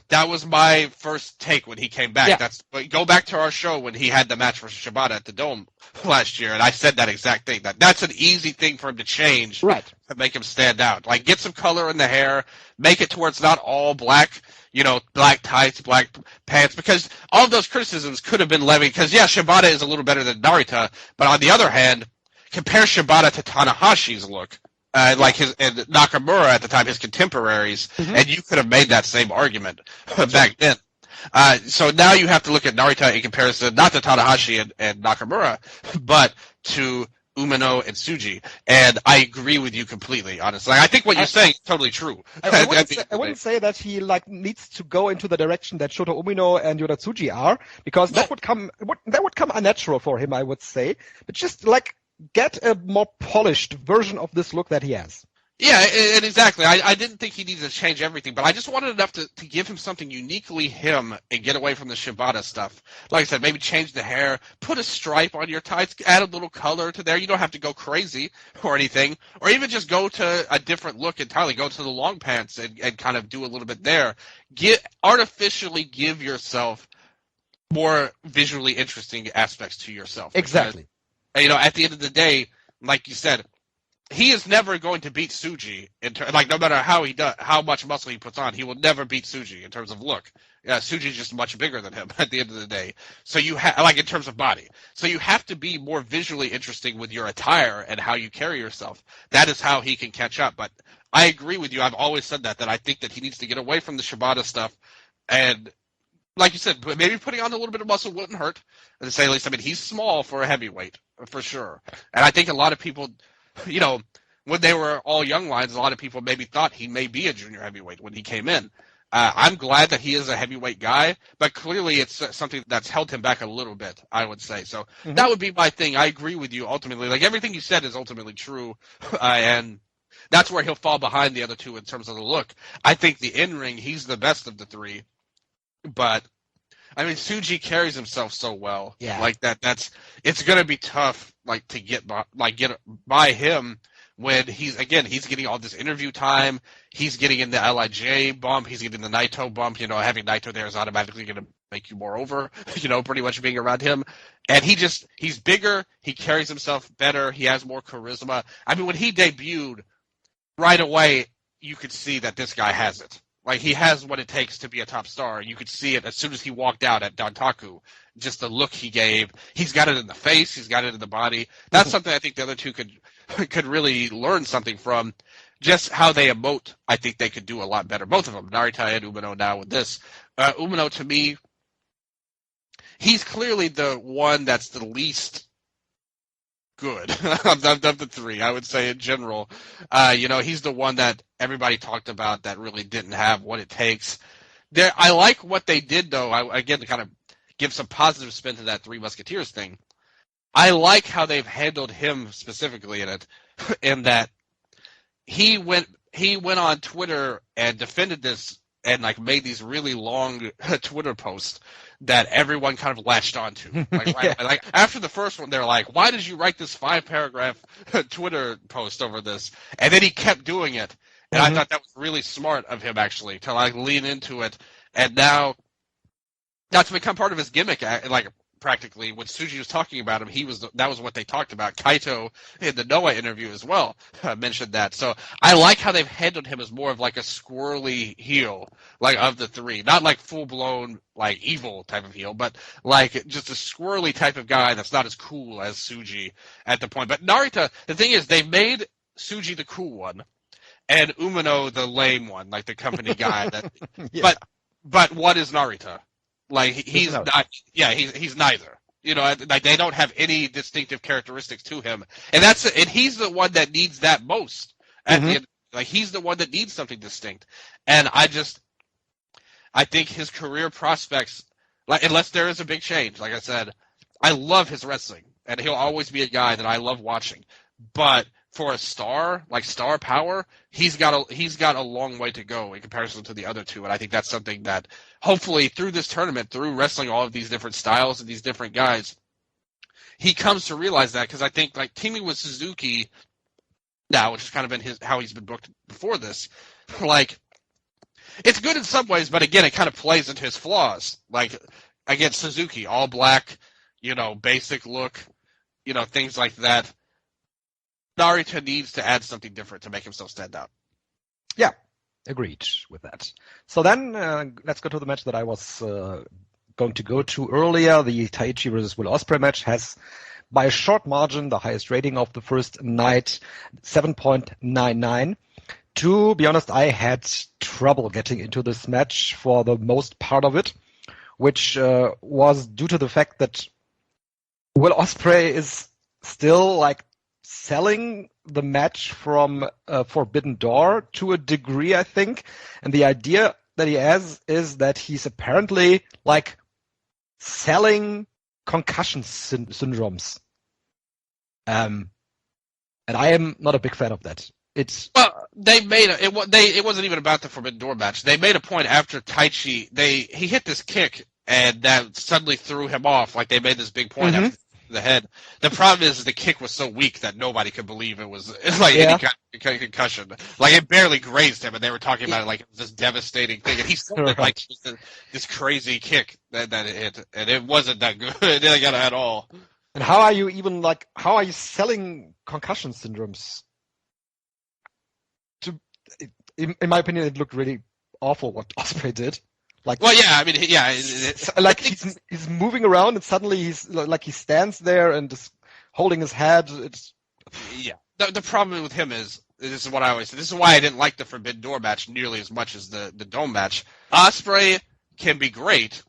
That was my first take when he came back. Yeah. Go back to our show when he had the match for Shibata at the Dome last year, and I said that exact thing. That's an easy thing for him to change, right, to make him stand out. Like, get some color in the hair, make it to where it's not all black, you know, black tights, black pants, because all of those criticisms could have been levied, because, yeah, Shibata is a little better than Narita, but on the other hand, compare Shibata to Tanahashi's look. And Nakamura at the time, his contemporaries, and you could have made that same argument back then. So now you have to look at Narita in comparison, not to Tanahashi and Nakamura, but to Umino and Tsuji. And I agree with you completely, honestly. I think what you're saying is totally true. I wouldn't say that he needs to go into the direction that Shota Umino and Yota Tsuji are, because that would come unnatural for him, I would say. But just get a more polished version of this look that he has. Yeah, and exactly. I didn't think he needed to change everything, but I just wanted enough to give him something uniquely him and get away from the Shibata stuff. Like I said, maybe change the hair, put a stripe on your tights, add a little color to there. You don't have to go crazy or anything, or even just go to a different look entirely. Go to the long pants and kind of do a little bit there. Artificially give yourself more visually interesting aspects to yourself. Exactly. Because, you know, at the end of the day, like you said, he is never going to beat Tsuji. No matter how much muscle he puts on, he will never beat Tsuji in terms of look. Tsuji's just much bigger than him at the end of the day. So you in terms of body. So you have to be more visually interesting with your attire and how you carry yourself. That is how he can catch up. But I agree with you. I've always said that I think that he needs to get away from the Shibata stuff. And like you said, maybe putting on a little bit of muscle wouldn't hurt. To say at least, I mean, he's small for a heavyweight, for sure. And I think a lot of people, you know, when they were all young lions, a lot of people maybe thought he may be a junior heavyweight when he came in. I'm glad that he is a heavyweight guy, but clearly it's something that's held him back a little bit, I would say. So that would be my thing. I agree with you ultimately. Like, everything you said is ultimately true, and that's where he'll fall behind the other two in terms of the look. I think the in-ring, he's the best of the three, but I mean, Tsuji carries himself so well. Yeah. Like it's going to be tough, to get by him when he's getting all this interview time. He's getting in the LIJ bump. He's getting the Naito bump. You know, having Naito there is automatically going to make you more over, you know, pretty much being around him. And he's bigger. He carries himself better. He has more charisma. I mean, when he debuted right away, you could see that this guy has it. Like, he has what it takes to be a top star. You could see it as soon as he walked out at Dantaku. Just the look he gave. He's got it in the face. He's got it in the body. That's something I think the other two could really learn something from. Just how they emote, I think they could do a lot better. Both of them, Narita and Umino now with this. Umino, to me, he's clearly the one that's the least good of the three, I would say, in general. He's the one that everybody talked about that really didn't have what it takes. I like what they did, though, again, to kind of give some positive spin to that Three Musketeers thing. I like how they've handled him specifically in it, in that he went on Twitter and defended this and like made these really long Twitter posts that everyone kind of latched onto. Like after the first one, they're like, "Why did you write this 5-paragraph Twitter post over this?" And then he kept doing it, and I thought that was really smart of him actually to like lean into it, and now to become part of his gimmick, like. Practically, when Tsuji was talking about him, that was what they talked about. Kaito in the Noah interview as well mentioned that. So I like how they've handled him as more of like a squirrely heel, like of the three, not like full blown like evil type of heel, but like just a squirrely type of guy that's not as cool as Tsuji at the point. But Narita, the thing is, they made Tsuji the cool one, and Umino the lame one, like the company guy. That, yeah. But what is Narita? Like he's not, he's neither. Like they don't have any distinctive characteristics to him, and he's the one that needs that most. At the end, like he's the one that needs something distinct, and I think his career prospects, like unless there is a big change, like I said, I love his wrestling, and he'll always be a guy that I love watching. But for a star, like star power, he's got a long way to go in comparison to the other two, and I think that's something that hopefully through this tournament, through wrestling all of these different styles and these different guys, he comes to realize that, because I think like teaming with Suzuki now, which has kind of been how he's been booked before this, like it's good in some ways, but again, it kind of plays into his flaws. Like against Suzuki, all black, basic look, things like that. Narita needs to add something different to make himself stand out. Yeah, agreed with that. So then let's go to the match that I was going to go to earlier. The Taichi versus Will Ospreay match has, by a short margin, the highest rating of the first night, 7.99. To be honest, I had trouble getting into this match for the most part of it, which was due to the fact that Will Ospreay is still like selling the match from Forbidden Door to a degree, I think. And the idea that he has is that he's apparently like selling concussion syndromes. And I am not a big fan of that. They made it wasn't even about the Forbidden Door match. They made a point after Taichi, he hit this kick and that suddenly threw him off. Like they made this big point after the head. The problem is the kick was so weak that nobody could believe it was like any kind of concussion. Like it barely grazed him, and they were talking about it like it was this devastating thing. And he sold it like this crazy kick that it hit, and it wasn't that good at all. And how are you selling concussion syndromes? In my opinion, it looked really awful what Ospreay did. He's moving around and suddenly he stands there and is holding his head. The problem with him is, this is what I always say, this is why I didn't like the Forbidden Door match nearly as much as the Dome match. Ospreay can be great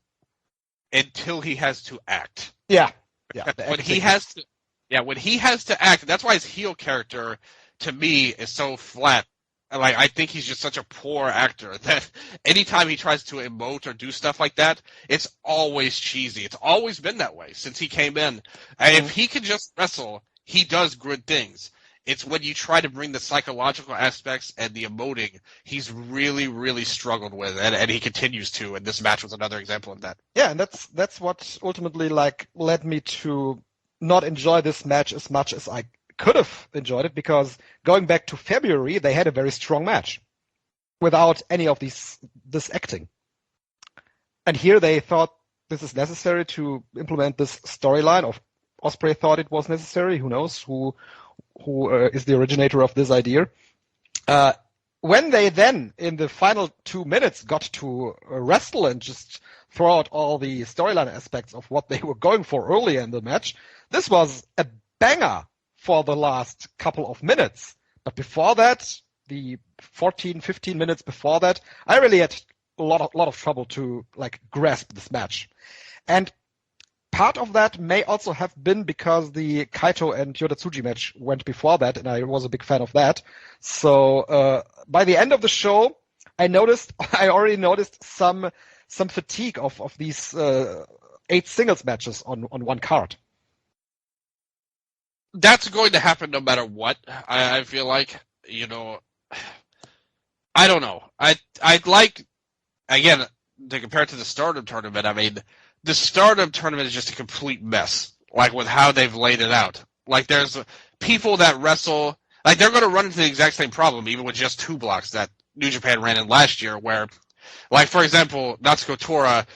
until he has to act. When he has to act, that's why his heel character to me is so flat. Like, I think he's just such a poor actor that anytime he tries to emote or do stuff like that, it's always cheesy. It's always been that way since he came in. And if he can just wrestle, he does good things. It's when you try to bring the psychological aspects and the emoting, he's really, really struggled with, and he continues to. And this match was another example of that. Yeah, and that's what ultimately led me to not enjoy this match as much as I could have enjoyed it, because going back to February, they had a very strong match without any of this acting. And here they thought this is necessary to implement this storyline. Of Ospreay thought it was necessary. Who knows who is the originator of this idea? when they then, in the final 2 minutes, got to wrestle and just throw out all the storyline aspects of what they were going for earlier in the match, this was a banger for the last couple of minutes. But before that, the 14, 15 minutes before that, I really had a lot of trouble to grasp this match. And part of that may also have been because the Kaito and Yodatsuji match went before that, and I was a big fan of that. So by the end of the show, I already noticed some fatigue of these 8 singles matches on one card. That's going to happen no matter what. I feel like, I don't know. I'd like, again, to compare it to the Stardom tournament. I mean, the Stardom tournament is just a complete mess, with how they've laid it out. There's people that wrestle, they're going to run into the exact same problem, even with just 2 blocks that New Japan ran in last year, where, for example, Natsuko Tora,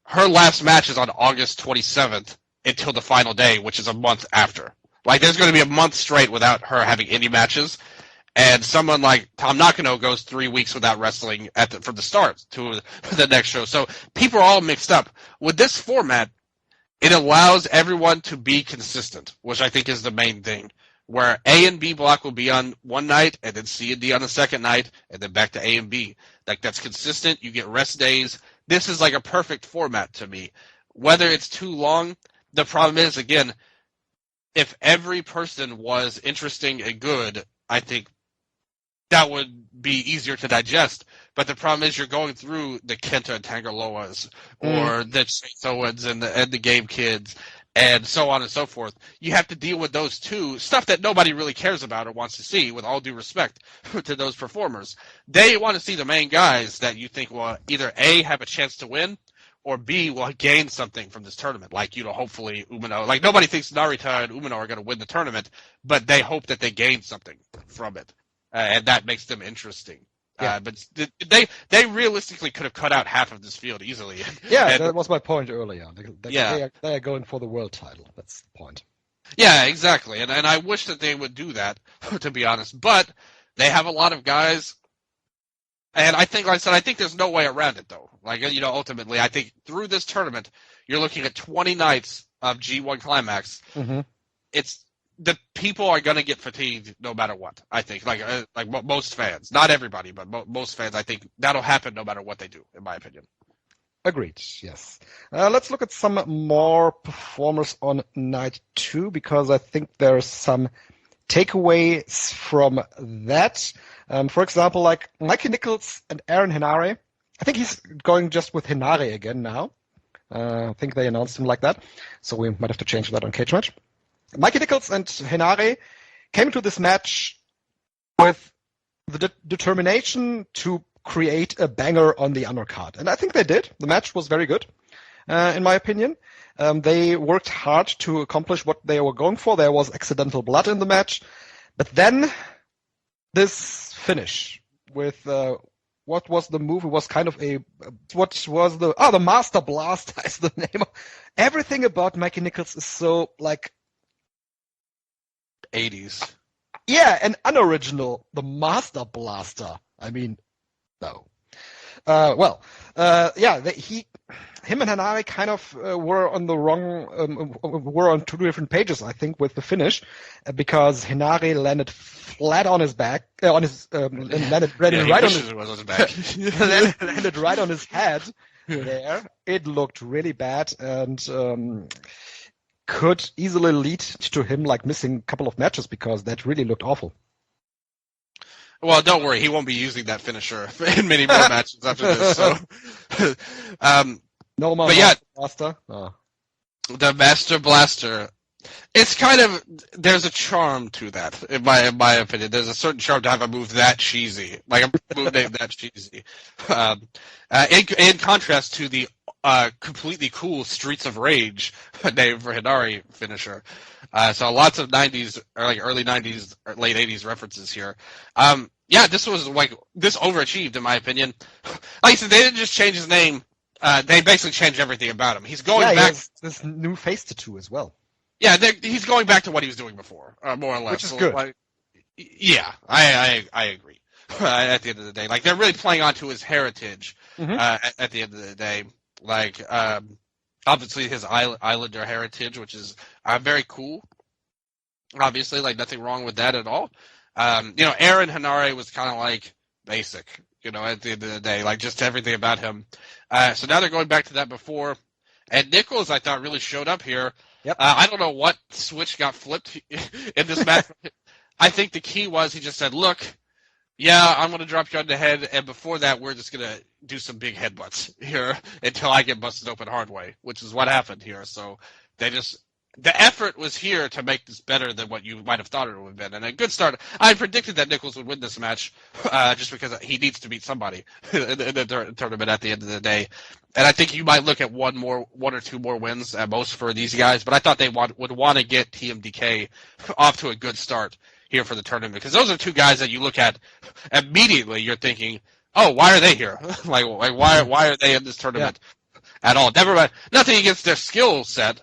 her last match is on August 27th until the final day, which is a month after. There's going to be a month straight without her having any matches. And someone like Tom Nakano goes 3 weeks without wrestling from the start to the next show. So people are all mixed up. With this format, it allows everyone to be consistent, which I think is the main thing. Where A and B block will be on one night, and then C and D on the second night, and then back to A and B. That's consistent. You get rest days. This is a perfect format to me. Whether it's too long, the problem is, again, if every person was interesting and good, I think that would be easier to digest. But the problem is you're going through the Kenta and Tangaloas or the Chase Owens and the Game Kids and so on and so forth. You have to deal with those two, stuff that nobody really cares about or wants to see, with all due respect to those performers. They want to see the main guys that you think will either A, have a chance to win, or B, will gain something from this tournament. Hopefully Umino. Nobody thinks Narita and Umino are going to win the tournament, but they hope that they gain something from it. And that makes them interesting. Yeah. But they realistically could have cut out half of this field easily. Yeah, that was my point earlier. They are going for the world title. That's the point. Yeah, exactly. And I wish that they would do that, to be honest. But they have a lot of guys. And I think, I think there's no way around it, though. Ultimately, I think through this tournament, you're looking at 20 nights of G1 Climax. Mm-hmm. The people are going to get fatigued no matter what, I think. Most fans. Not everybody, but most fans, I think that'll happen no matter what they do, in my opinion. Agreed, yes. Let's look at some more performers on night 2, because I think there's some takeaways from that. For example, Mikey Nichols and Aaron Henare. I think he's going just with Henare again now. I think they announced him like that, so we might have to change that on Cage Match. Mikey Nichols and Henare came to this match with the determination to create a banger on the undercard. And I think they did. The match was very good, in my opinion. They worked hard to accomplish what they were going for. There was accidental blood in the match. But then this finish with what was the move? It was kind of the Master Blaster is the name. Everything about Mikey Nichols is so 80s. Yeah, and unoriginal. The Master Blaster. I mean, no. Him and Henare kind of were on the wrong, were on 2 different pages, I think, with the finish, because Henare landed flat on his back, landed right on his head. There, it looked really bad, and could easily lead to him missing a couple of matches, because that really looked awful. Well, don't worry, he won't be using that finisher in many more matches after this. So, no more. But yeah, Blaster. Oh. The Master Blaster. It's kind of, there's a charm to that, in my opinion. There's a certain charm to have a move that cheesy, a move named that cheesy. In contrast to the completely cool Streets of Rage name for Henare finisher. So lots of 90s, or early 90s, or late 80s references here. This was this overachieved, in my opinion. Like I said, they didn't just change his name. They basically changed everything about him. He's going back. He has this new face tattoo as well. Yeah, he's going back to what he was doing before, more or less. Which is good. I agree. at the end of the day. Like, they're really playing onto his heritage at the end of the day. Like, obviously his Islander heritage, which is very cool. Obviously, like, nothing wrong with that at all. Aaron Hanare was kind of like basic, at the end of the day, like just everything about him. So now they're going back to that before. And Nichols, I thought, really showed up here. Yep. I don't know what switch got flipped in this match. I think the key was he just said, look, yeah, I'm going to drop you on the head, and before that, we're just going to do some big headbutts here until I get busted open hard way, which is what happened here. So the effort was here to make this better than what you might have thought it would have been. And a good start. I predicted that Nichols would win this match just because he needs to beat somebody in the tournament at the end of the day. And I think you might look at one or two more wins at most for these guys. But I thought they would want to get TMDK off to a good start here for the tournament, because those are two guys that you look at immediately. You're thinking, oh, why are they here? like why are they in this tournament at all? Never mind. Nothing against their skill set.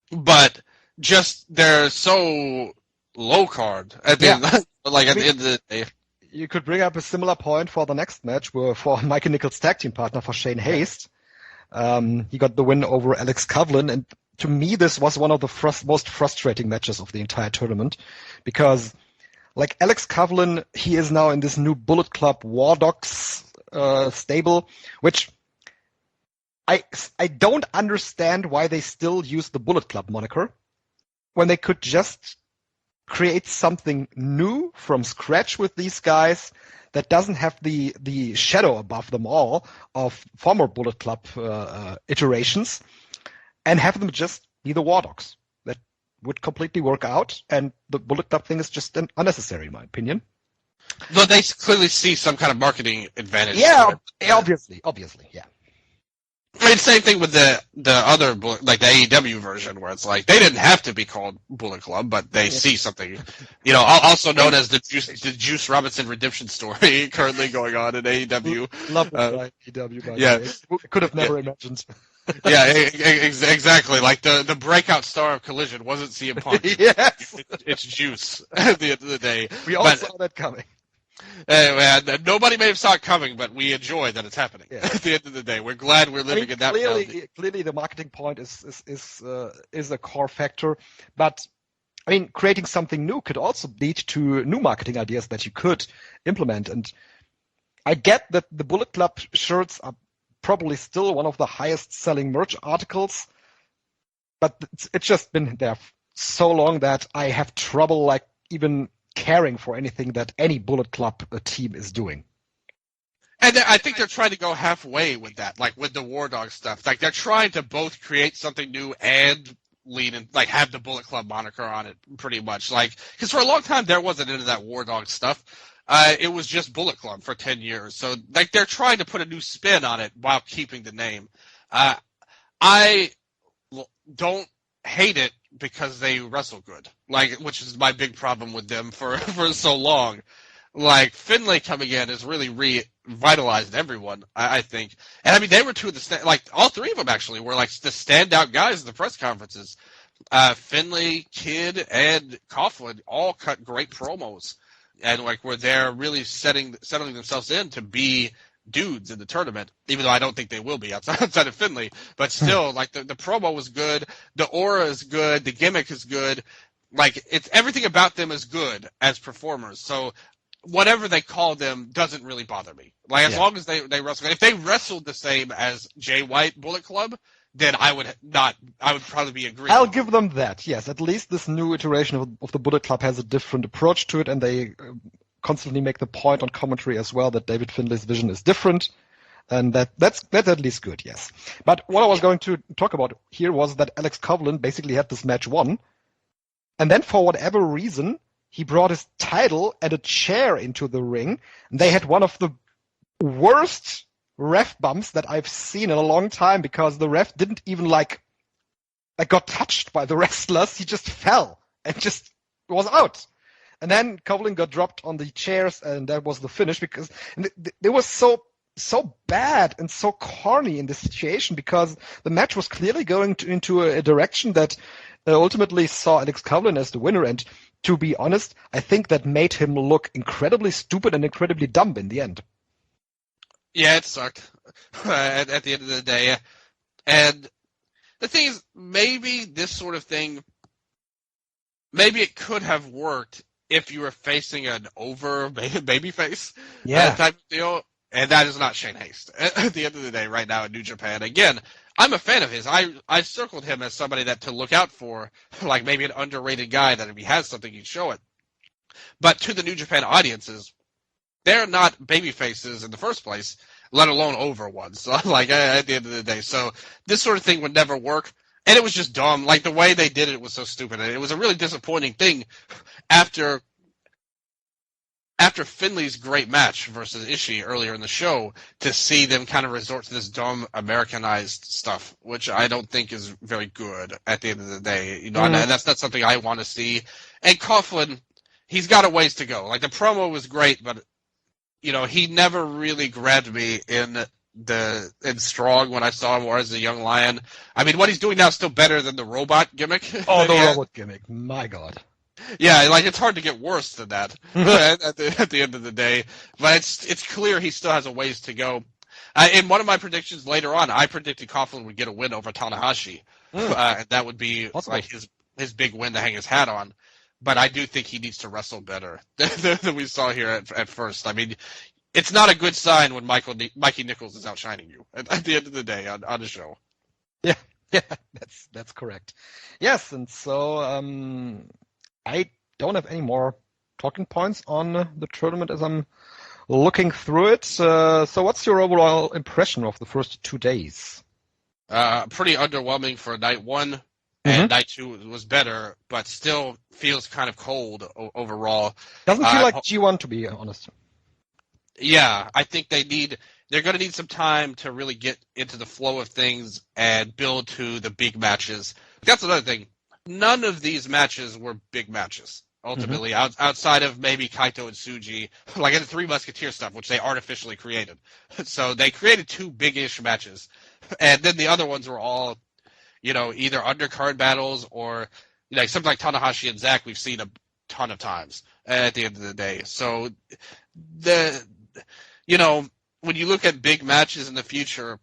But just they're so low card at the end, at the end of the day. You could bring up a similar point for the next match, where for Mikey Nichols' tag team partner, for Shane Haste. He got the win over Alex Kovlin, and to me, this was one of the most frustrating matches of the entire tournament, because, like, Alex Kovlin, he is now in this new Bullet Club War Dogs stable, which I don't understand why they still use the Bullet Club moniker when they could just create something new from scratch with these guys that doesn't have the shadow above them all of former Bullet Club iterations, and have them just be the War Dogs. That would completely work out, and the Bullet Club thing is just unnecessary, in my opinion. But they clearly see some kind of marketing advantage. Yeah, obviously, yeah. I mean, same thing with the other, like the AEW version, where it's like they didn't have to be called Bullet Club, but they see something, also known as the Juice Robinson redemption story currently going on in AEW. Love that AEW, by the way. Could have never imagined. Yeah, exactly. Like the breakout star of Collision wasn't CM Punk. Yes, it's Juice at the end of the day. We all saw that coming. Nobody may have saw it coming, but we enjoy that it's happening. At the end of the day, we're glad we're living in that. Clearly, the marketing point is a core factor, but I mean, creating something new could also lead to new marketing ideas that you could implement. And I get that the Bullet Club shirts are probably still one of the highest selling merch articles, but it's just been there so long that I have trouble, like, even caring for anything that any Bullet Club team is doing. And I think they're trying to go halfway with that, like with the War Dog stuff. Like, they're trying to both create something new and lean and like have the Bullet Club moniker on it, pretty much. Like, because for a long time there wasn't into that War Dog stuff. It was just Bullet Club for 10 years. So, like, they're trying to put a new spin on it while keeping the name. I don't hate it because they wrestle good, like, which is my big problem with them for so long. Like, Finlay coming in has really revitalized everyone, I think. And I mean, they were two of the all three of them actually were like the standout guys in the press conferences. Finlay, Kidd, and Coughlin all cut great promos, and like were there really settling themselves in to be dudes in the tournament, even though I don't think they will be outside of Finlay. But still, like, the promo was good, the aura is good, the gimmick is good. Like, it's everything about them is good as performers. So whatever they call them doesn't really bother me. Like, as long as they wrestle. If they wrestled the same as Jay White Bullet Club, then I would probably be agreeing. I'll give them that. Yes, at least this new iteration of the Bullet Club has a different approach to it, and they constantly make the point on commentary as well that David Finlay's vision is different, and that's at least good, yes. But what I was going to talk about here was that Alex Kovlin basically had this match won, and then for whatever reason, he brought his title and a chair into the ring, and they had one of the worst ref bumps that I've seen in a long time, because the ref didn't even got touched by the wrestlers. He just fell and just was out. And then Kovlin got dropped on the chairs, and that was the finish, because it was so bad and so corny in this situation, because the match was clearly going into a direction that ultimately saw Alex Kovlin as the winner. And to be honest, I think that made him look incredibly stupid and incredibly dumb in the end. Yeah, it sucked at the end of the day. And the thing is, maybe this sort of thing, maybe it could have worked if you were facing an over babyface type of deal. And that is not Shane Haste at the end of the day right now in New Japan. Again, I'm a fan of his. I circled him as somebody that to look out for, like maybe an underrated guy that if he has something, he'd show it. But to the New Japan audiences, they're not babyfaces in the first place, let alone over ones. So, like at the end of the day. So this sort of thing would never work. And it was just dumb. Like the way they did it was so stupid. And it was a really disappointing thing after Finley's great match versus Ishii earlier in the show to see them kind of resort to this dumb Americanized stuff, which I don't think is very good at the end of the day. You know, and that's not something I want to see. And Coughlin, he's got a ways to go. Like the promo was great, but you know, he never really grabbed me in Strong when I saw him or as a young lion. I mean, what he's doing now is still better than the robot gimmick. Oh, the robot gimmick. My God. Yeah, like it's hard to get worse than that at the end of the day. But it's clear he still has a ways to go. In one of my predictions later on, I predicted Coughlin would get a win over Tanahashi. And that would be like his big win to hang his hat on. But I do think he needs to wrestle better than we saw here at first. I mean, it's not a good sign when Mikey Nichols is outshining you at the end of the day on the show. Yeah, that's correct. Yes, and so I don't have any more talking points on the tournament as I'm looking through it. So what's your overall impression of the first 2 days? Pretty underwhelming for night one. And night two was better, but still feels kind of cold overall. Doesn't feel like G1, to be honest. Yeah, I think they're going to need some time to really get into the flow of things and build to the big matches. That's another thing. None of these matches were big matches, ultimately, outside of maybe Kaito and Tsuji, like in the Three Musketeers stuff, which they artificially created. So they created 2 big-ish matches, and then the other ones were all, you know, either undercard battles or, you know, something like Tanahashi and Zack we've seen a ton of times at the end of the day. So, you know, when you look at big matches in the future,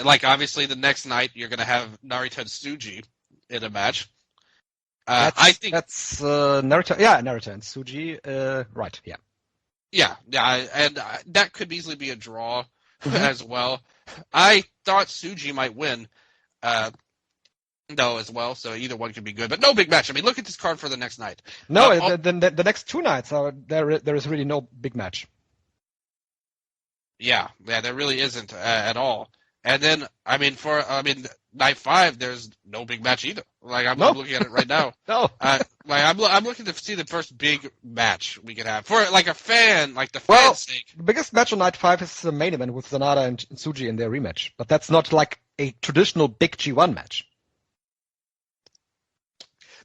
like obviously the next night you're going to have Narita and Tsuji in a match. I think that's Narita. Yeah, Narita and Tsuji. Right. Yeah. Yeah, and that could easily be a draw as well. I thought Tsuji might win. No, as well. So either one could be good, but no big match. I mean, look at this card for the next night. No, the next 2 nights are there is really no big match. Yeah, there really isn't at all. And then, night 5, there's no big match either. Like I'm looking at it right now. No, I'm looking to see the first big match we could have for like a fan, like the fans' sake. The biggest match on night 5 is the main event with SANADA and Tsuji in their rematch, but that's not like a traditional big G1 match.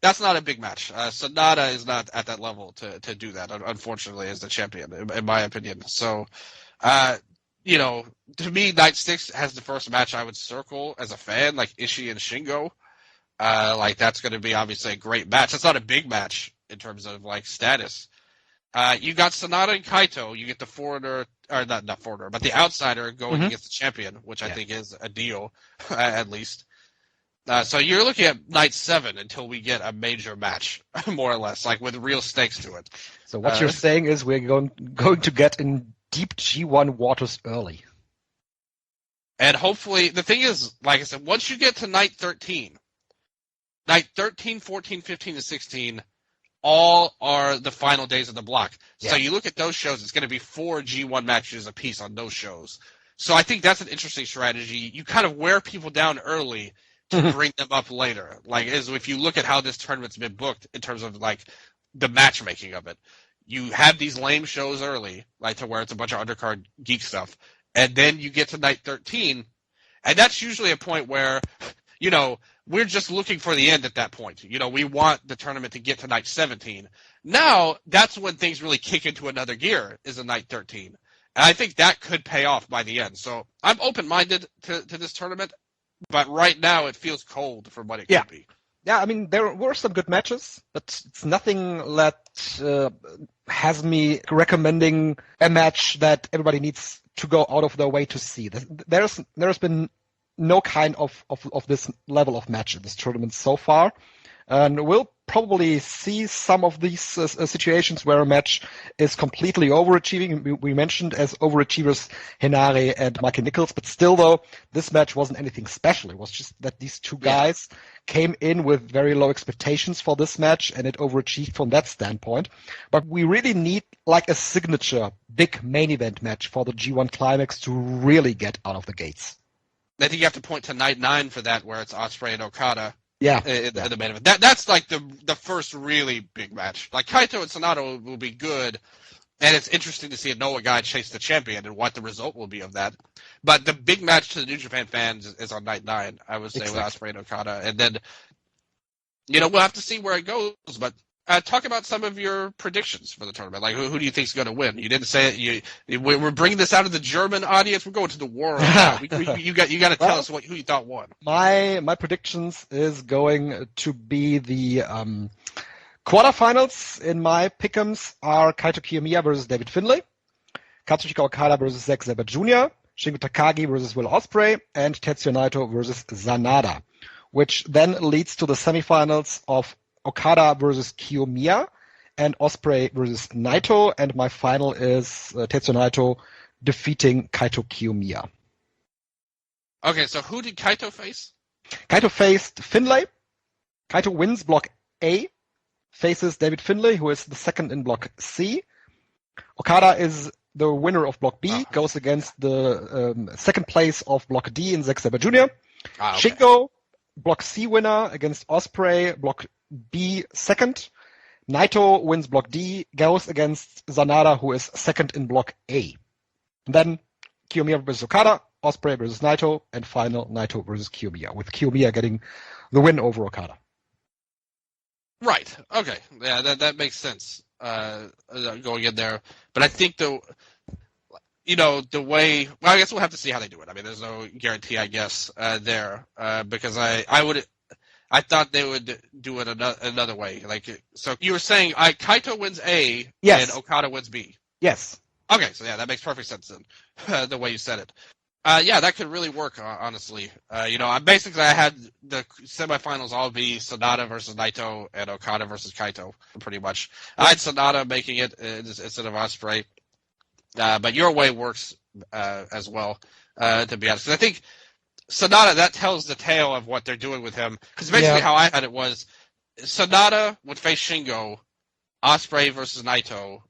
That's not a big match. SANADA is not at that level to do that, unfortunately, as the champion, in my opinion. So, you know, to me, night 6 has the first match I would circle as a fan, like Ishii and Shingo. Like that's going to be obviously a great match. It's not a big match in terms of like status. You got SANADA and Kaito. You get the foreigner, or not foreigner, but the outsider going against the champion, which I think is a deal, at least. So you're looking at night 7 until we get a major match, more or less, like with real stakes to it. So what you're saying is we're going to get in deep G1 waters early. And hopefully, the thing is, like I said, once you get to night 13, 14, 15, and 16, all are the final days of the block. Yeah. So you look at those shows, it's going to be 4 G1 matches apiece on those shows. So I think that's an interesting strategy. You kind of wear people down early to bring them up later. Like, as if you look at how this tournament's been booked in terms of, like, the matchmaking of it. You have these lame shows early, like to where it's a bunch of undercard geek stuff. And then you get to night 13, and that's usually a point where, you know, we're just looking for the end at that point. You know, we want the tournament to get to night 17. Now, that's when things really kick into another gear, is in night 13. And I think that could pay off by the end. So I'm open-minded to this tournament, but right now it feels cold for what it could be. Yeah, I mean, there were some good matches, but it's nothing that has me recommending a match that everybody needs to go out of their way to see. There's been no kind of this level of match in this tournament so far. And we'll probably see some of these situations where a match is completely overachieving. We mentioned as overachievers Henare and Mikey Nichols, but still, though, this match wasn't anything special. It was just that these two guys came in with very low expectations for this match, and it overachieved from that standpoint. But we really need like a signature big main event match for the G1 Climax to really get out of the gates. I think you have to point to Night 9 for that, where it's Ospreay and Okada. Yeah, in the main event. That's like the first really big match. Like Kaito and SANADA will be good, and it's interesting to see a Noah guy chase the champion and what the result will be of that. But the big match to the New Japan fans is on Night 9, I would say, with Ospreay and Okada. And then, we'll have to see where it goes. But talk about some of your predictions for the tournament. Like, who do you think is going to win? You didn't say it. We're bringing this out of the German audience. We're going to the war. You got to tell us who you thought won. My predictions is going to be the quarterfinals. In my pick'ems are Kaito Kiyomiya versus David Finlay, Katsuhiko Okada versus Zack Sabre Jr., Shingo Takagi versus Will Ospreay, and Tetsuya Naito versus SANADA, which then leads to the semifinals of Okada versus Kiyomiya and Ospreay versus Naito, and my final is Tetsuya Naito defeating Kaito Kiyomiya. Okay, so who did Kaito face? Kaito faced Finlay. Kaito wins Block A, faces David Finlay, who is the second in Block C. Okada is the winner of Block B, goes against the second place of Block D in Zack Sabre Jr. Okay. Shingo, Block C winner against Ospreay, Block B second. Naito wins Block D, goes against SANADA, who is second in Block A. And then Kiyomiya versus Okada, Ospreay versus Naito, and final Naito versus Kiyomiya, with Kiyomiya getting the win over Okada. Right. Okay. Yeah, that makes sense. Going in there, but I think the way. Well, I guess we'll have to see how they do it. I mean, there's no guarantee, I guess, there, because I thought they would do it another way. Like, so you were saying Kaito wins A, yes, and Okada wins B. Yes. Okay, so yeah, that makes perfect sense then, the way you said it. Yeah, that could really work, honestly. I had the semifinals all be SANADA versus Naito and Okada versus Kaito, pretty much. I had SANADA making it instead of Ospreay. But your way works as well, to be honest. 'Cause I think SANADA, that tells the tale of what they're doing with him. Because basically how I had it was SANADA would face Shingo, Ospreay versus Naito,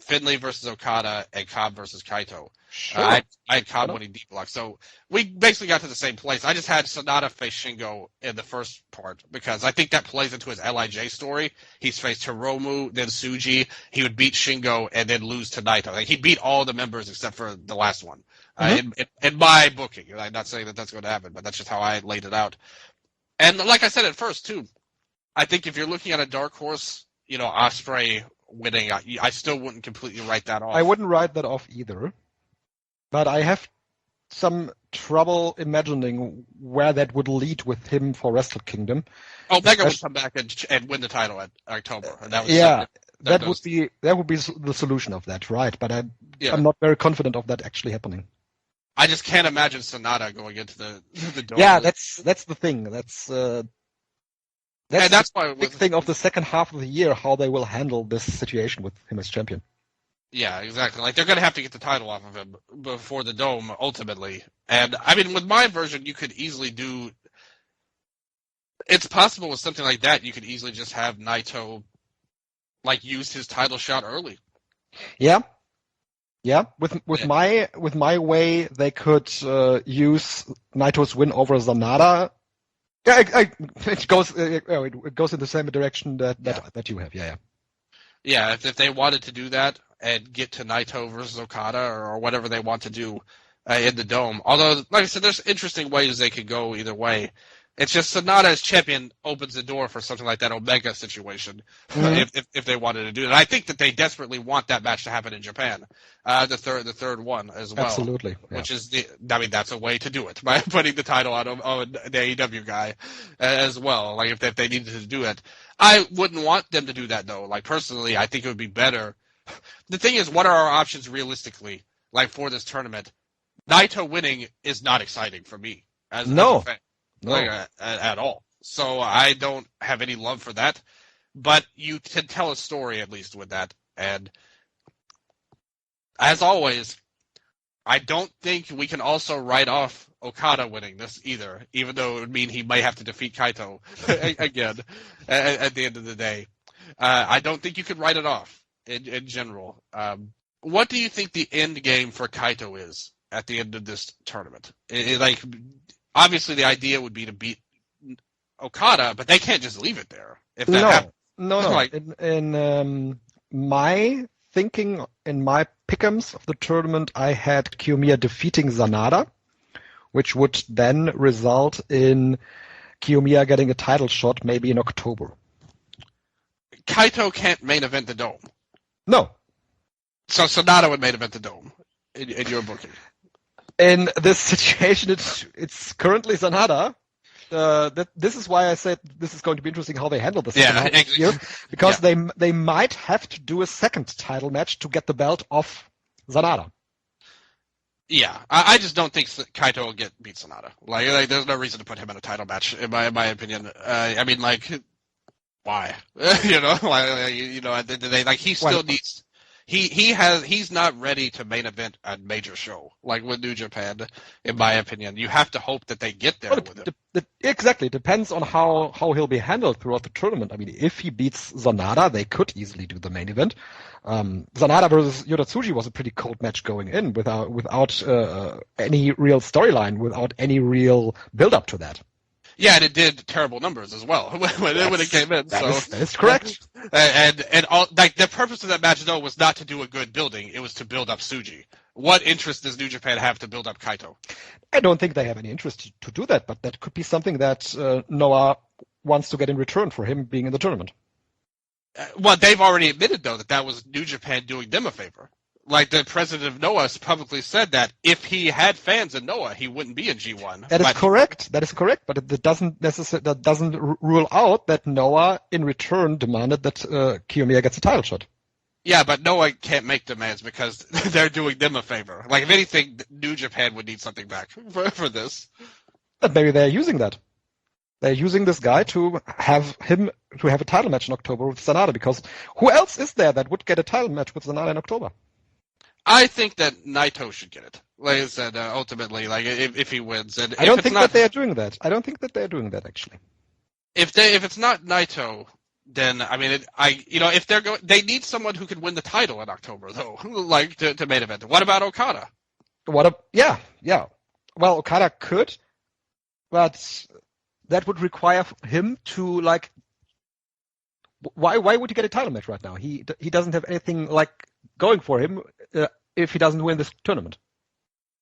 Finlay versus Okada, and Cobb versus Kaito. Sure. I had Cobb winning deep block. So we basically got to the same place. I just had SANADA face Shingo in the first part because I think that plays into his LIJ story. He's faced Hiromu, then Tsuji. He would beat Shingo and then lose to Naito. Like, he beat all the members except for the last one. In my booking. I'm not saying that that's going to happen, but that's just how I laid it out. And like I said at first, too, I think if you're looking at a dark horse, Ospreay winning, I still wouldn't completely write that off. I wouldn't write that off either. But I have some trouble imagining where that would lead with him for Wrestle Kingdom. Mega would come back and win the title at October. And that was that would be the solution of that, right? But I'm not very confident of that actually happening. I just can't imagine SANADA going into the door. Yeah, that's the thing. That's why the big thing of the second half of the year, how they will handle this situation with him as champion. Yeah, exactly. Like, they're going to have to get the title off of him before the Dome, ultimately. And, I mean, with my version, you could easily do... It's possible with something like that, you could easily just have Naito, use his title shot early. Yeah. Yeah. With my way, they could use Naito's win over SANADA. Yeah, it goes in the same direction that you have. Yeah. Yeah, if they wanted to do that and get to Naito versus Okada or whatever they want to do in the Dome. Although, like I said, there's interesting ways they could go either way. It's just Sanada as champion opens the door for something like that Omega situation if they wanted to do it. And I think that they desperately want that match to happen in Japan, the third one as well. Absolutely, yeah. Which is that's a way to do it by putting the title on the AEW guy as well. Like if they needed to do it, I wouldn't want them to do that though. Like personally, I think it would be better. The thing is, what are our options realistically? Like for this tournament, Naito winning is not exciting for me as a fan. No. At all. So I don't have any love for that. But you can tell a story at least with that. And as always, I don't think we can also write off Okada winning this either, even though it would mean he might have to defeat Kaito again at the end of the day. I don't think you could write it off in general. What do you think the end game for Kaito is at the end of this tournament? Obviously, the idea would be to beat Okada, but they can't just leave it there. If that happens. No. In my thinking, in my pick'ems of the tournament, I had Kiyomiya defeating Sanada, which would then result in Kiyomiya getting a title shot maybe in October. Kaito can't main event the Dome. No. So Sanada would main event the Dome in your booking. In this situation, it's currently Sanada. This is why I said this is going to be interesting how they handle this here, because they might have to do a second title match to get the belt off Sanada. Yeah, I just don't think Kaito will beat Sanada. Like, there's no reason to put him in a title match, in my opinion. I mean, why? He still needs. He's not ready to main event a major show like with New Japan, in my opinion. You have to hope that they get there with him. Exactly. Depends on how he'll be handled throughout the tournament. I mean, if he beats Sanada, they could easily do the main event. Sanada versus Yotatsuji was a pretty cold match going in without any real storyline, without any real build up to that. Yeah, and it did terrible numbers as well when it came in. That is correct. And all, the purpose of that match though was not to do a good building; it was to build up Tsuji. What interest does New Japan have to build up Kaito? I don't think they have any interest to do that, but that could be something that Noah wants to get in return for him being in the tournament. Well, they've already admitted though that was New Japan doing them a favor. Like the president of Noah publicly said that if he had fans in Noah, he wouldn't be in G1. That is correct. But it doesn't rule out that Noah, in return, demanded that Kiyomiya gets a title shot. Yeah, but Noah can't make demands because they're doing them a favor. Like if anything, New Japan would need something back for this. But maybe they're using that. They're using this guy to have a title match in October with Sanada, because who else is there that would get a title match with Sanada in October? I think that Naito should get it. Like I said, ultimately, like if he wins, and I don't think that they are doing that. I don't think that they're doing that actually. If it's not Naito, then I mean, if they're going, they need someone who can win the title in October, though, like to main event. What about Okada? Yeah. Well, Okada could, but that would require him to like. Why would he get a title match right now? He doesn't have anything like going for him if he doesn't win this tournament.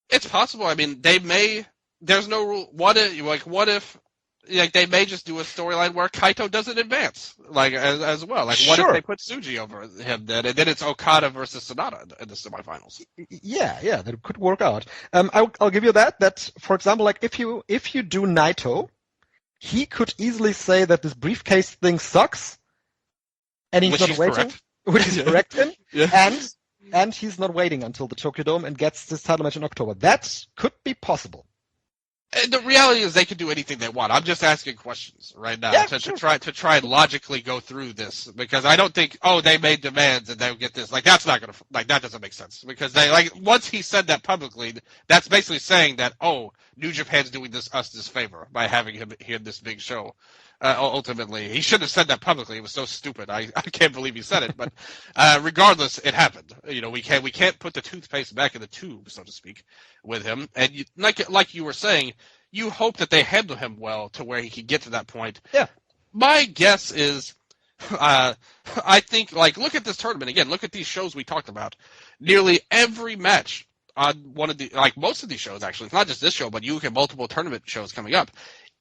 It's possible. I mean, they may. There's no rule. What if they may just do a storyline where Kaito doesn't advance, like as well. Like what if they put Tsuji over him then, and then it's Okada versus Sanada in the semifinals? Yeah, that could work out. I'll give you that. That, for example, like if you do Naito, he could easily say that this briefcase thing sucks. And he's not waiting, which is correct him, and he's not waiting until the Tokyo Dome and gets this title match in October. That could be possible. And the reality is they can do anything they want. I'm just asking questions right now to try and logically go through this, because I don't think they made demands and they'll get this. Like that's not gonna that doesn't make sense, because they once he said that publicly, that's basically saying that New Japan's doing us this favor by having him here in this big show. Ultimately, he shouldn't have said that publicly. It was so stupid. I can't believe he said it. But regardless, it happened. We can't put the toothpaste back in the tube, so to speak, with him. And like you were saying, you hope that they handle him well to where he can get to that point. Yeah. My guess is, I think look at this tournament again. Look at these shows we talked about. Nearly every match on one of the most of these shows, actually, it's not just this show, but you look at multiple tournament shows coming up.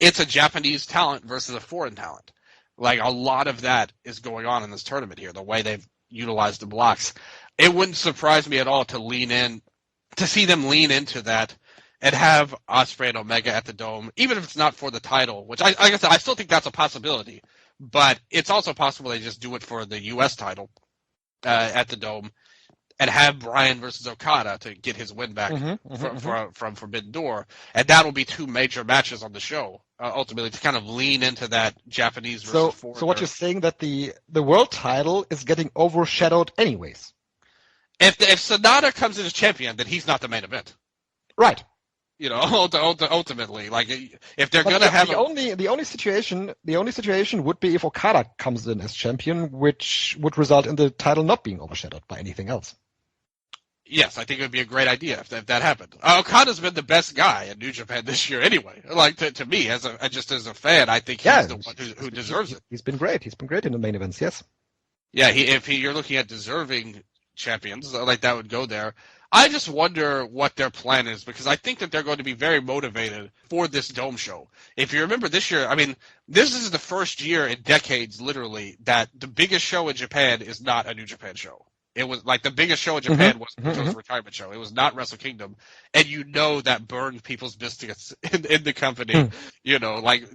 it's a Japanese talent versus a foreign talent. Like, a lot of that is going on in this tournament here, the way they've utilized the blocks. It wouldn't surprise me at all to see them lean into that and have Ospreay and Omega at the Dome, even if it's not for the title, which like I said, I still think that's a possibility. But it's also possible they just do it for the U.S. title at the Dome and have Bryan versus Okada to get his win back from Forbidden Door. And that'll be two major matches on the show, ultimately, to kind of lean into that Japanese versus foreigner. So what you're saying that the world title is getting overshadowed anyways? If SANADA comes in as champion, then he's not the main event. Right. You know, ultimately, like, if they're going to have the only situation would be if Okada comes in as champion, which would result in the title not being overshadowed by anything else. Yes, I think it would be a great idea if that happened. Okada's been the best guy in New Japan this year anyway. Like, to me, as a fan, I think he's the one who deserves it. He's been great. He's been great in the main events, yes. Yeah, if you're looking at deserving champions, like, that would go there. I just wonder what their plan is, because I think that they're going to be very motivated for this Dome show. If you remember this year, I mean, this is the first year in decades, literally, that the biggest show in Japan is not a New Japan show. It was like the biggest show in Japan was a retirement show. It was not Wrestle Kingdom. And you know that burned people's biscuits in the company. You know, like,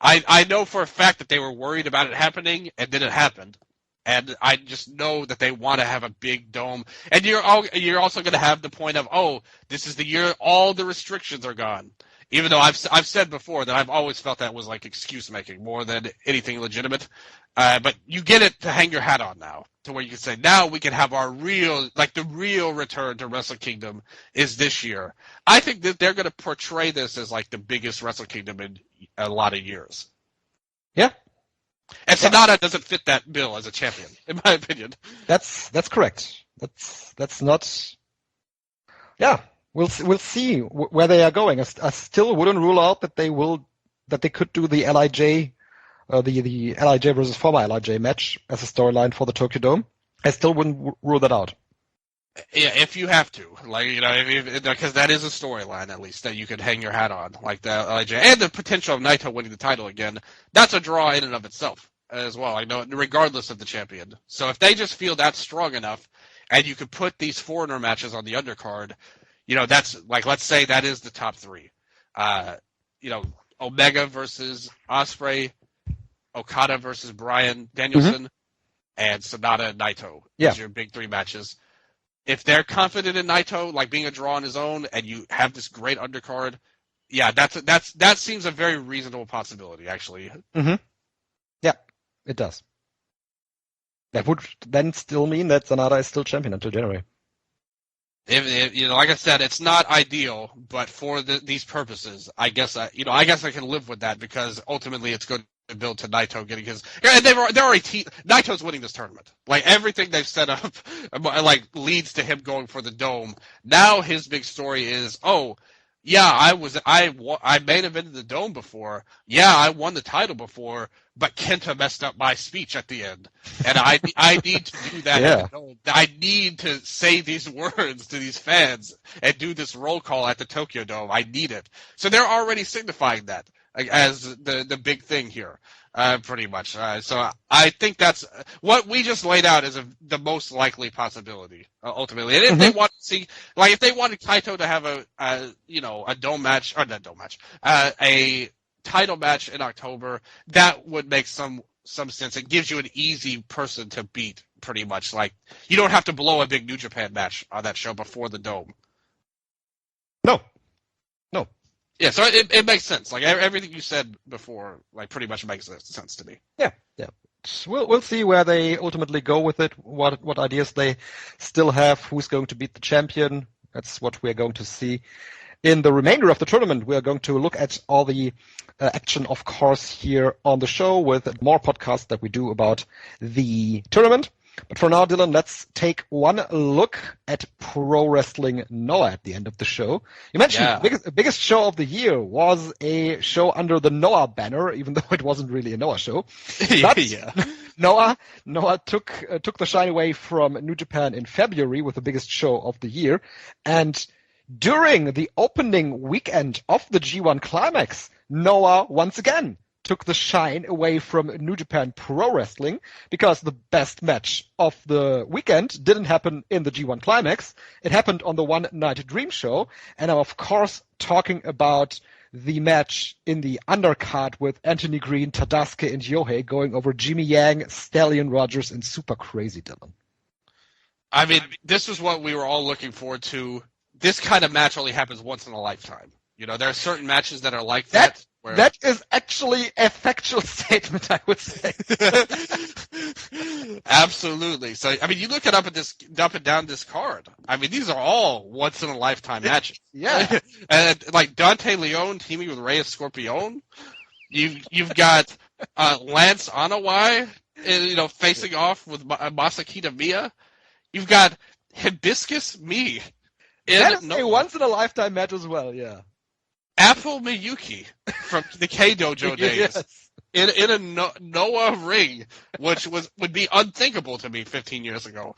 I know for a fact that they were worried about it happening, and then it happened. And I just know that they want to have a big Dome. And you're also going to have the point of, oh, this is the year all the restrictions are gone. Even though I've said before that I've always felt that was like excuse making more than anything legitimate. But you get it to hang your hat on now, to where you can say, now we can have our the real return to Wrestle Kingdom is this year. I think that they're going to portray this as like the biggest Wrestle Kingdom in a lot of years. Yeah. And SANADA doesn't fit that bill as a champion, in my opinion. That's correct. That's not. Yeah, we'll see where they are going. I still wouldn't rule out that they could do the LIJ, the LIJ versus former LIJ match as a storyline for the Tokyo Dome. I still wouldn't rule that out. Yeah, if you have to, like, you know, because that is a storyline at least that you could hang your hat on, like the LIJ, and the potential of Naito winning the title again. That's a draw in and of itself as well. I know, regardless of the champion. So if they just feel that's strong enough, and you could put these foreigner matches on the undercard, you know, that's like, let's say that is the top three. You know, Omega versus Ospreay, Okada versus Bryan Danielson, and SANADA and Naito. Those are your big three matches. If they're confident in Naito, like being a draw on his own, and you have this great undercard, yeah, that seems a very reasonable possibility, actually. Yeah, it does. That would then still mean that SANADA is still champion until January. If, you know, like I said, it's not ideal, but for these purposes, I guess I can live with that, because ultimately it's good to build to Naito getting his. And they're already Naito's winning this tournament. Like, everything they've set up, like, leads to him going for the Dome. Now his big story is, oh, yeah, I main evented the Dome before. Yeah, I won the title before, but Kenta messed up my speech at the end, and I need to do that. Yeah. I need to say these words to these fans and do this roll call at the Tokyo Dome. I need it. So they're already signifying that as the big thing here, pretty much. So I think that's what we just laid out as the most likely possibility, ultimately. And if they want to see, like, if they wanted Kaito to have a dome match, or not dome match, a title match in October, that would make some sense. It gives you an easy person to beat, pretty much. Like, you don't have to blow a big New Japan match on that show before the Dome. No. Yeah, so it makes sense. Like, everything you said before, like, pretty much makes sense to me. Yeah. We'll see where they ultimately go with it. What ideas they still have. Who's going to beat the champion? That's what we're going to see. In the remainder of the tournament, we are going to look at all the action, of course, here on the show with more podcasts that we do about the tournament. But for now, Dylan, let's take one look at Pro Wrestling Noah at the end of the show. You mentioned the biggest show of the year was a show under the Noah banner, even though it wasn't really a Noah show. But Noah took the shine away from New Japan in February with the biggest show of the year. And during the opening weekend of the G1 Climax, Noah once again took the shine away from New Japan Pro Wrestling because the best match of the weekend didn't happen in the G1 Climax. It happened on the One Night Dream show. And I'm, of course, talking about the match in the undercard with Anthony Green, Tadasuke, and Yohei going over Jimmy Yang, Stallion Rogers, and Super Crazy Dylan. I mean, this is what we were all looking forward to. This kind of match only happens once in a lifetime. You know, there are certain matches that are like that. That is actually a factual statement, I would say. Absolutely. So, I mean, you look it up and down this card. I mean, these are all once in a lifetime matches. Yeah. And like Dante Leon teaming with Rey Escorpion. You've got Lance Anoa'i, facing off with Masakita Miya. You've got Hibiscus Me. That is a once in a lifetime match as well. Yeah. Apple Miyuki from the K Dojo days in a Noah ring, which would be unthinkable to me 15 years ago.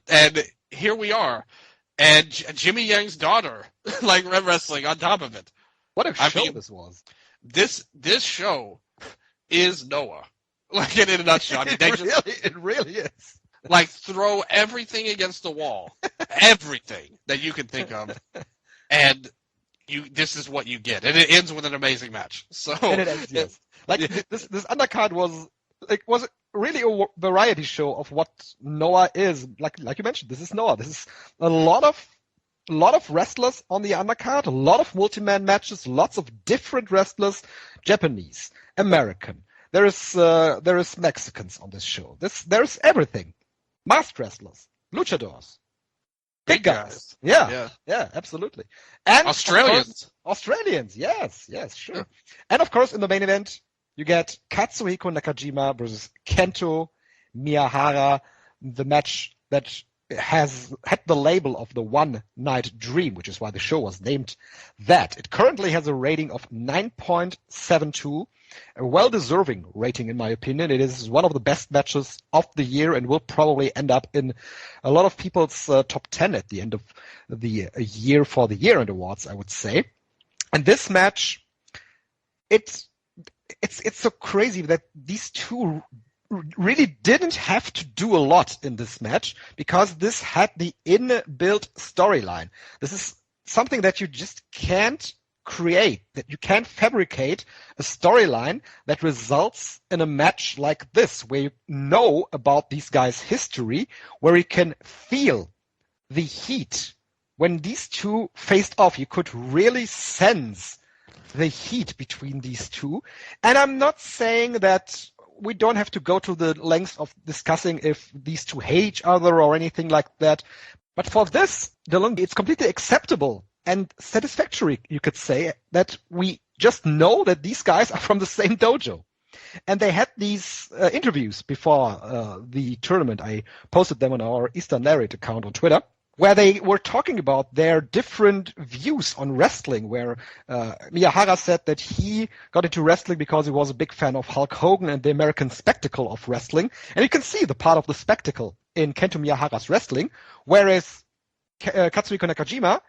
And here we are. And Jimmy Yang's daughter, like wrestling on top of it. What a show this was. This show is Noah. Like in a nutshell. I mean, it really is. Like throw everything against the wall. Everything that you can think of. And this is what you get, and it ends with an amazing match. So, and it ends, yes. Like this undercard was really a variety show of what Noah is. Like you mentioned, this is Noah. This is a lot of wrestlers on the undercard, a lot of multi-man matches, lots of different wrestlers, Japanese, American. There is Mexicans on this show. There's everything, masked wrestlers, luchadors. Big guys. Yeah, absolutely. And Australians, yes, sure. Yeah. And of course, in the main event, you get Katsuhiko Nakajima versus Kento Miyahara, the match that had the label of the One Night Dream, which is why the show was named that. It currently has a rating of 9.72, a well-deserving rating in my opinion. It is one of the best matches of the year and will probably end up in a lot of people's top 10 at the end of the year for the year-end awards, I would say. And this match, it's so crazy that these two really didn't have to do a lot in this match because this had the inbuilt storyline. This is something that you just can't create, that you can't fabricate a storyline that results in a match like this, where you know about these guys' history, where you can feel the heat. When these two faced off, you could really sense the heat between these two. And I'm not saying that we don't have to go to the lengths of discussing if these two hate each other or anything like that. But for this, Dylan, it's completely acceptable and satisfactory, you could say, that we just know that these guys are from the same dojo. And they had these interviews before the tournament. I posted them on our Eastern Lariat account on Twitter, where they were talking about their different views on wrestling, where Miyahara said that he got into wrestling because he was a big fan of Hulk Hogan and the American spectacle of wrestling. And you can see the part of the spectacle in Kento Miyahara's wrestling, whereas Katsuhiko Nakajima,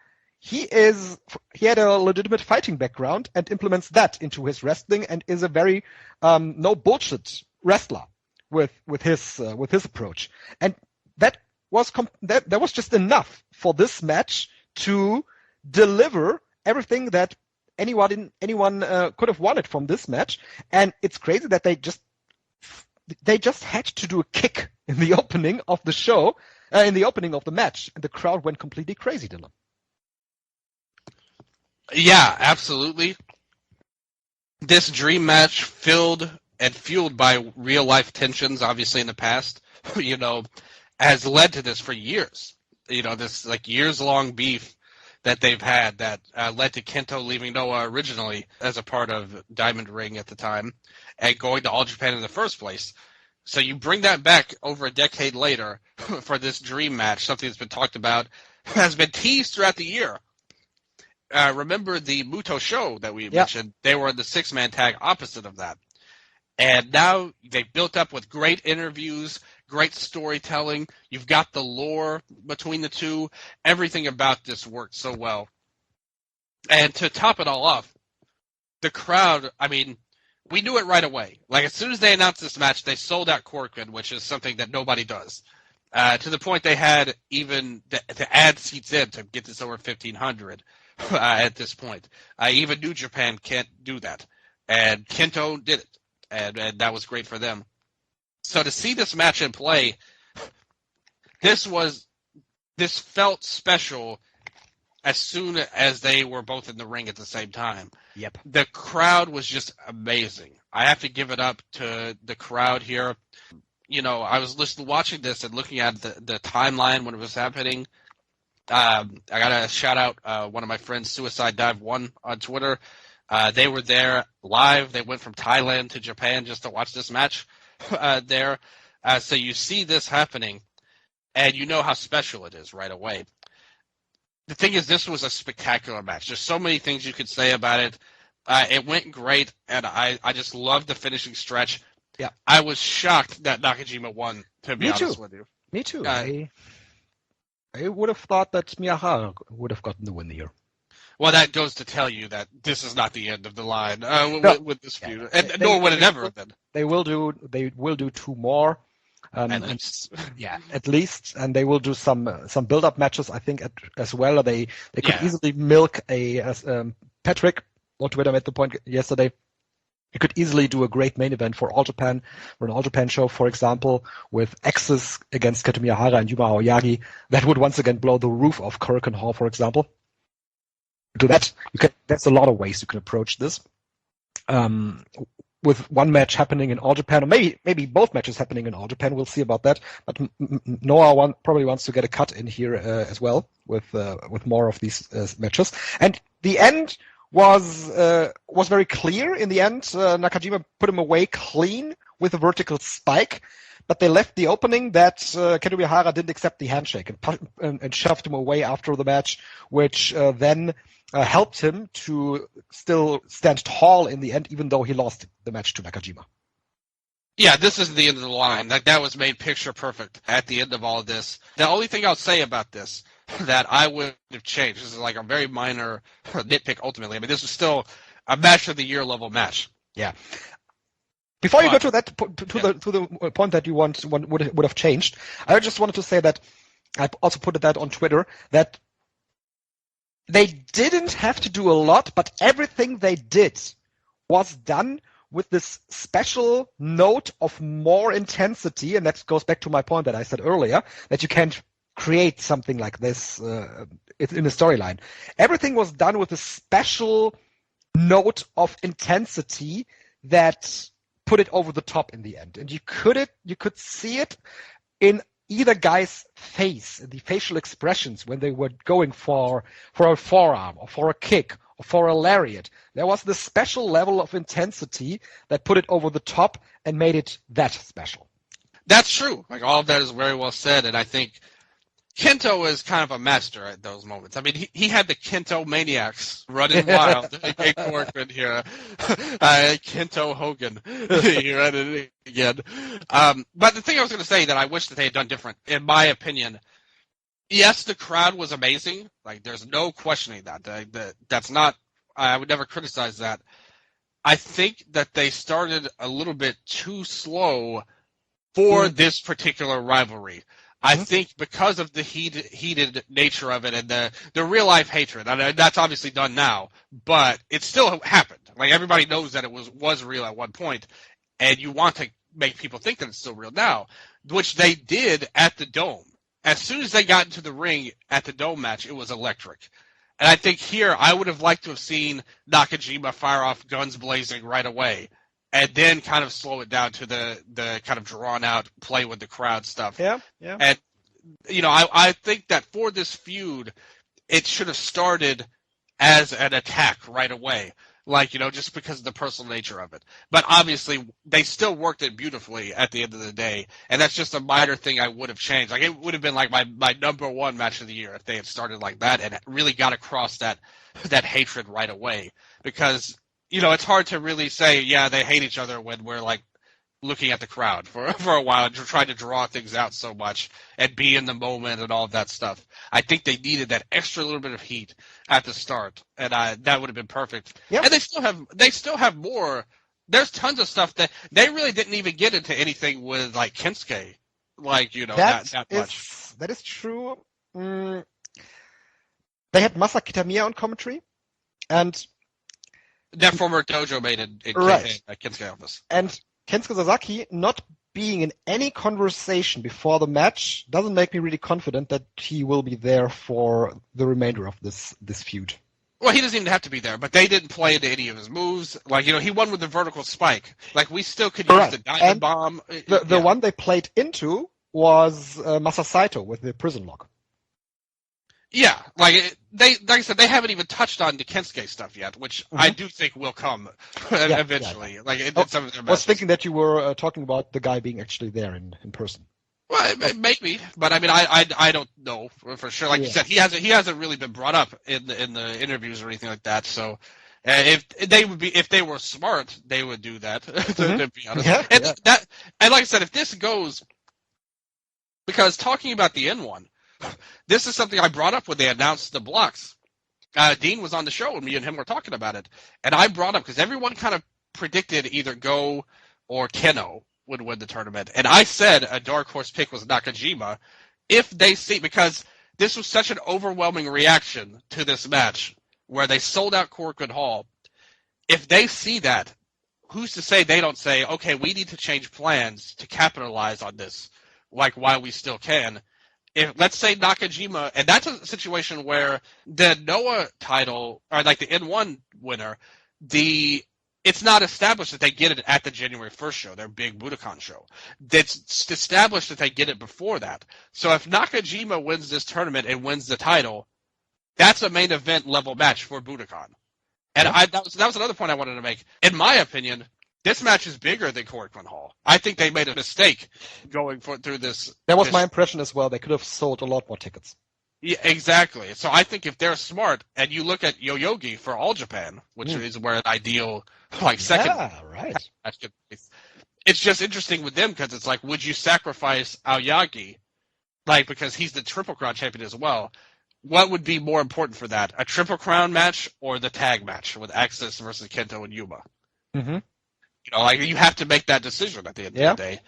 he had a legitimate fighting background and implements that into his wrestling and is a very no bullshit wrestler with his approach. And that was just enough for this match to deliver everything that anyone could have wanted from this match. And it's crazy that they just had to do a kick in the opening of the show, in the opening of the match, and the crowd went completely crazy, Dylan. Yeah, absolutely. This dream match filled and fueled by real life tensions, obviously in the past, has led to this for years. This like years long beef that they've had that led to Kento leaving Noah originally as a part of Diamond Ring at the time and going to All Japan in the first place. So you bring that back over a decade later for this dream match, something that's been talked about, has been teased throughout the year. Remember the Muto show that we mentioned? They were in the 6-man tag opposite of that. And now they built up with great interviews, great storytelling. You've got the lore between the two. Everything about this worked so well. And to top it all off, the crowd, I mean, we knew it right away. Like, as soon as they announced this match, they sold out Corcoran, which is something that nobody does. To the point they had even to add seats in to get this over 1,500 at this point. Even New Japan can't do that. And Kento did it. And that was great for them. So to see this match in play, this felt special as soon as they were both in the ring at the same time. Yep. The crowd was just amazing. I have to give it up to the crowd here. You know, I was watching this and looking at the timeline when it was happening. I got to shout out one of my friends, Suicide Dive 1 on Twitter. They were there live. They went from Thailand to Japan just to watch this match there. So you see this happening, and you know how special it is right away. The thing is, this was a spectacular match. There's so many things you could say about it. It went great, and I just loved the finishing stretch. Yeah, I was shocked that Nakajima won, to be honest with you. Me too. I would have thought that Miyahara would have gotten the win here. Well, that goes to tell you that this is not the end of the line with this feud, nor would it ever have been. They will do two more. At least. At least, and they will do some build-up matches, I think, as well. They could easily milk Patrick on Twitter made the point yesterday. You could easily do a great main event for All Japan, for an All Japan show, for example, with Axis against Kento Miyahara and Yuma Aoyagi. That would once again blow the roof off Korakuen Hall, for example. Do that. There's a lot of ways you can approach this. With one match happening in All Japan, or maybe both matches happening in All Japan, we'll see about that. But Noah probably wants to get a cut in here as well with more of these matches. And the end was very clear. In the end, Nakajima put him away clean with a vertical spike, but they left the opening that Kento Miyahara didn't accept the handshake and shoved him away after the match, which then helped him to still stand tall in the end, even though he lost the match to Nakajima. Yeah, this is the end of the line. That was made picture perfect at the end of all of this. The only thing I'll say about this that I would have changed, this is like a very minor nitpick ultimately. I mean, this is still a match of the year level match. Yeah. Before you go to that to the point that you would have changed, I just wanted to say that I also put that on Twitter that they didn't have to do a lot, but everything they did was done with this special note of more intensity, and that goes back to my point that I said earlier, that you can't create something like this in a storyline. Everything was done with a special note of intensity that put it over the top in the end. And you could see it in either guy's face, the facial expressions when they were going for a forearm or for a kick or for a lariat. There was this special level of intensity that put it over the top and made it that special. That's true. Like, all of that is very well said, and I think Kento is kind of a master at those moments. I mean, he had the Kento Maniacs running wild. Hey, Corcoran here. Kento Hogan. You read it again. But the thing I was going to say that I wish that they had done different, in my opinion, yes, the crowd was amazing. Like, there's no questioning that. That's not, I would never criticize that. I think that they started a little bit too slow for this particular rivalry. I think because of the heated nature of it and the real life hatred, and that's obviously done now, but it still happened. Like, everybody knows that it was real at one point, and you want to make people think that it's still real now, which they did at the Dome. As soon as they got into the ring at the Dome match, it was electric. And I think here I would have liked to have seen Nakajima fire off guns blazing right away, and then kind of slow it down to the kind of drawn out play with the crowd stuff. Yeah. And, you know, I think that for this feud, it should have started as an attack right away. Like, you know, just because of the personal nature of it. But obviously, they still worked it beautifully at the end of the day. And that's just a minor thing I would have changed. Like, it would have been like my number one match of the year if they had started like that and really got across that hatred right away. Because, you know, it's hard to really say, yeah, they hate each other when we're like looking at the crowd for a while and trying to draw things out so much and be in the moment and all of that stuff. I think they needed that extra little bit of heat at the start, and that would have been perfect. Yep. And they still have more. There's tons of stuff that they really didn't even get into anything with, like Kensuke, like, you know, that much. That is true. They had Masa Kitamiya on commentary, and that former dojo mate in right. Kensuke office. And Kensuke Sasaki not being in any conversation before the match doesn't make me really confident that he will be there for the remainder of this feud. Well, he doesn't even have to be there, but they didn't play into any of his moves. Like, you know, he won with the vertical spike. Like, we still could use the diamond bomb. The one they played into was Masa Saito with the prison lock. Yeah, like I said, they haven't even touched on the Kensuke stuff yet, which I do think will come eventually. Yeah. Like, some of their matches. I was thinking that you were talking about the guy being actually there in person. Well, maybe, but I mean, I don't know for sure. Like you said, he hasn't really been brought up in the interviews or anything like that. So, if they were smart, they would do that. To be honest, and like I said, if this goes, because talking about the N1, this is something I brought up when they announced the blocks. Dean was on the show and me and him were talking about it, and I brought up because everyone kind of predicted either Go or Keno would win the tournament. And I said a dark horse pick was Nakajima if they see, because this was such an overwhelming reaction to this match where they sold out Korakuen Hall. If they see that, who's to say they don't say, okay, we need to change plans to capitalize on this, like while we still can. If let's say Nakajima, and that's a situation where the Noah title, or like the N1 winner, it's not established that they get it at the January 1st show, their big Budokan show. It's established that they get it before that. So if Nakajima wins this tournament and wins the title, that's a main event level match for Budokan. And that was another point I wanted to make. In my opinion, this match is bigger than Korakuen Hall. I think they made a mistake going through this. That was my impression as well. They could have sold a lot more tickets. Yeah, exactly. So I think if they're smart, and you look at Yoyogi for All Japan, which is where an ideal, like, second. Yeah, right. It's just interesting with them because it's like, would you sacrifice Aoyagi, like, because he's the Triple Crown champion as well? What would be more important for that, a Triple Crown match or the tag match with Axis versus Kento and Yuma? Mm-hmm. You know, like, you have to make that decision at the end of the day.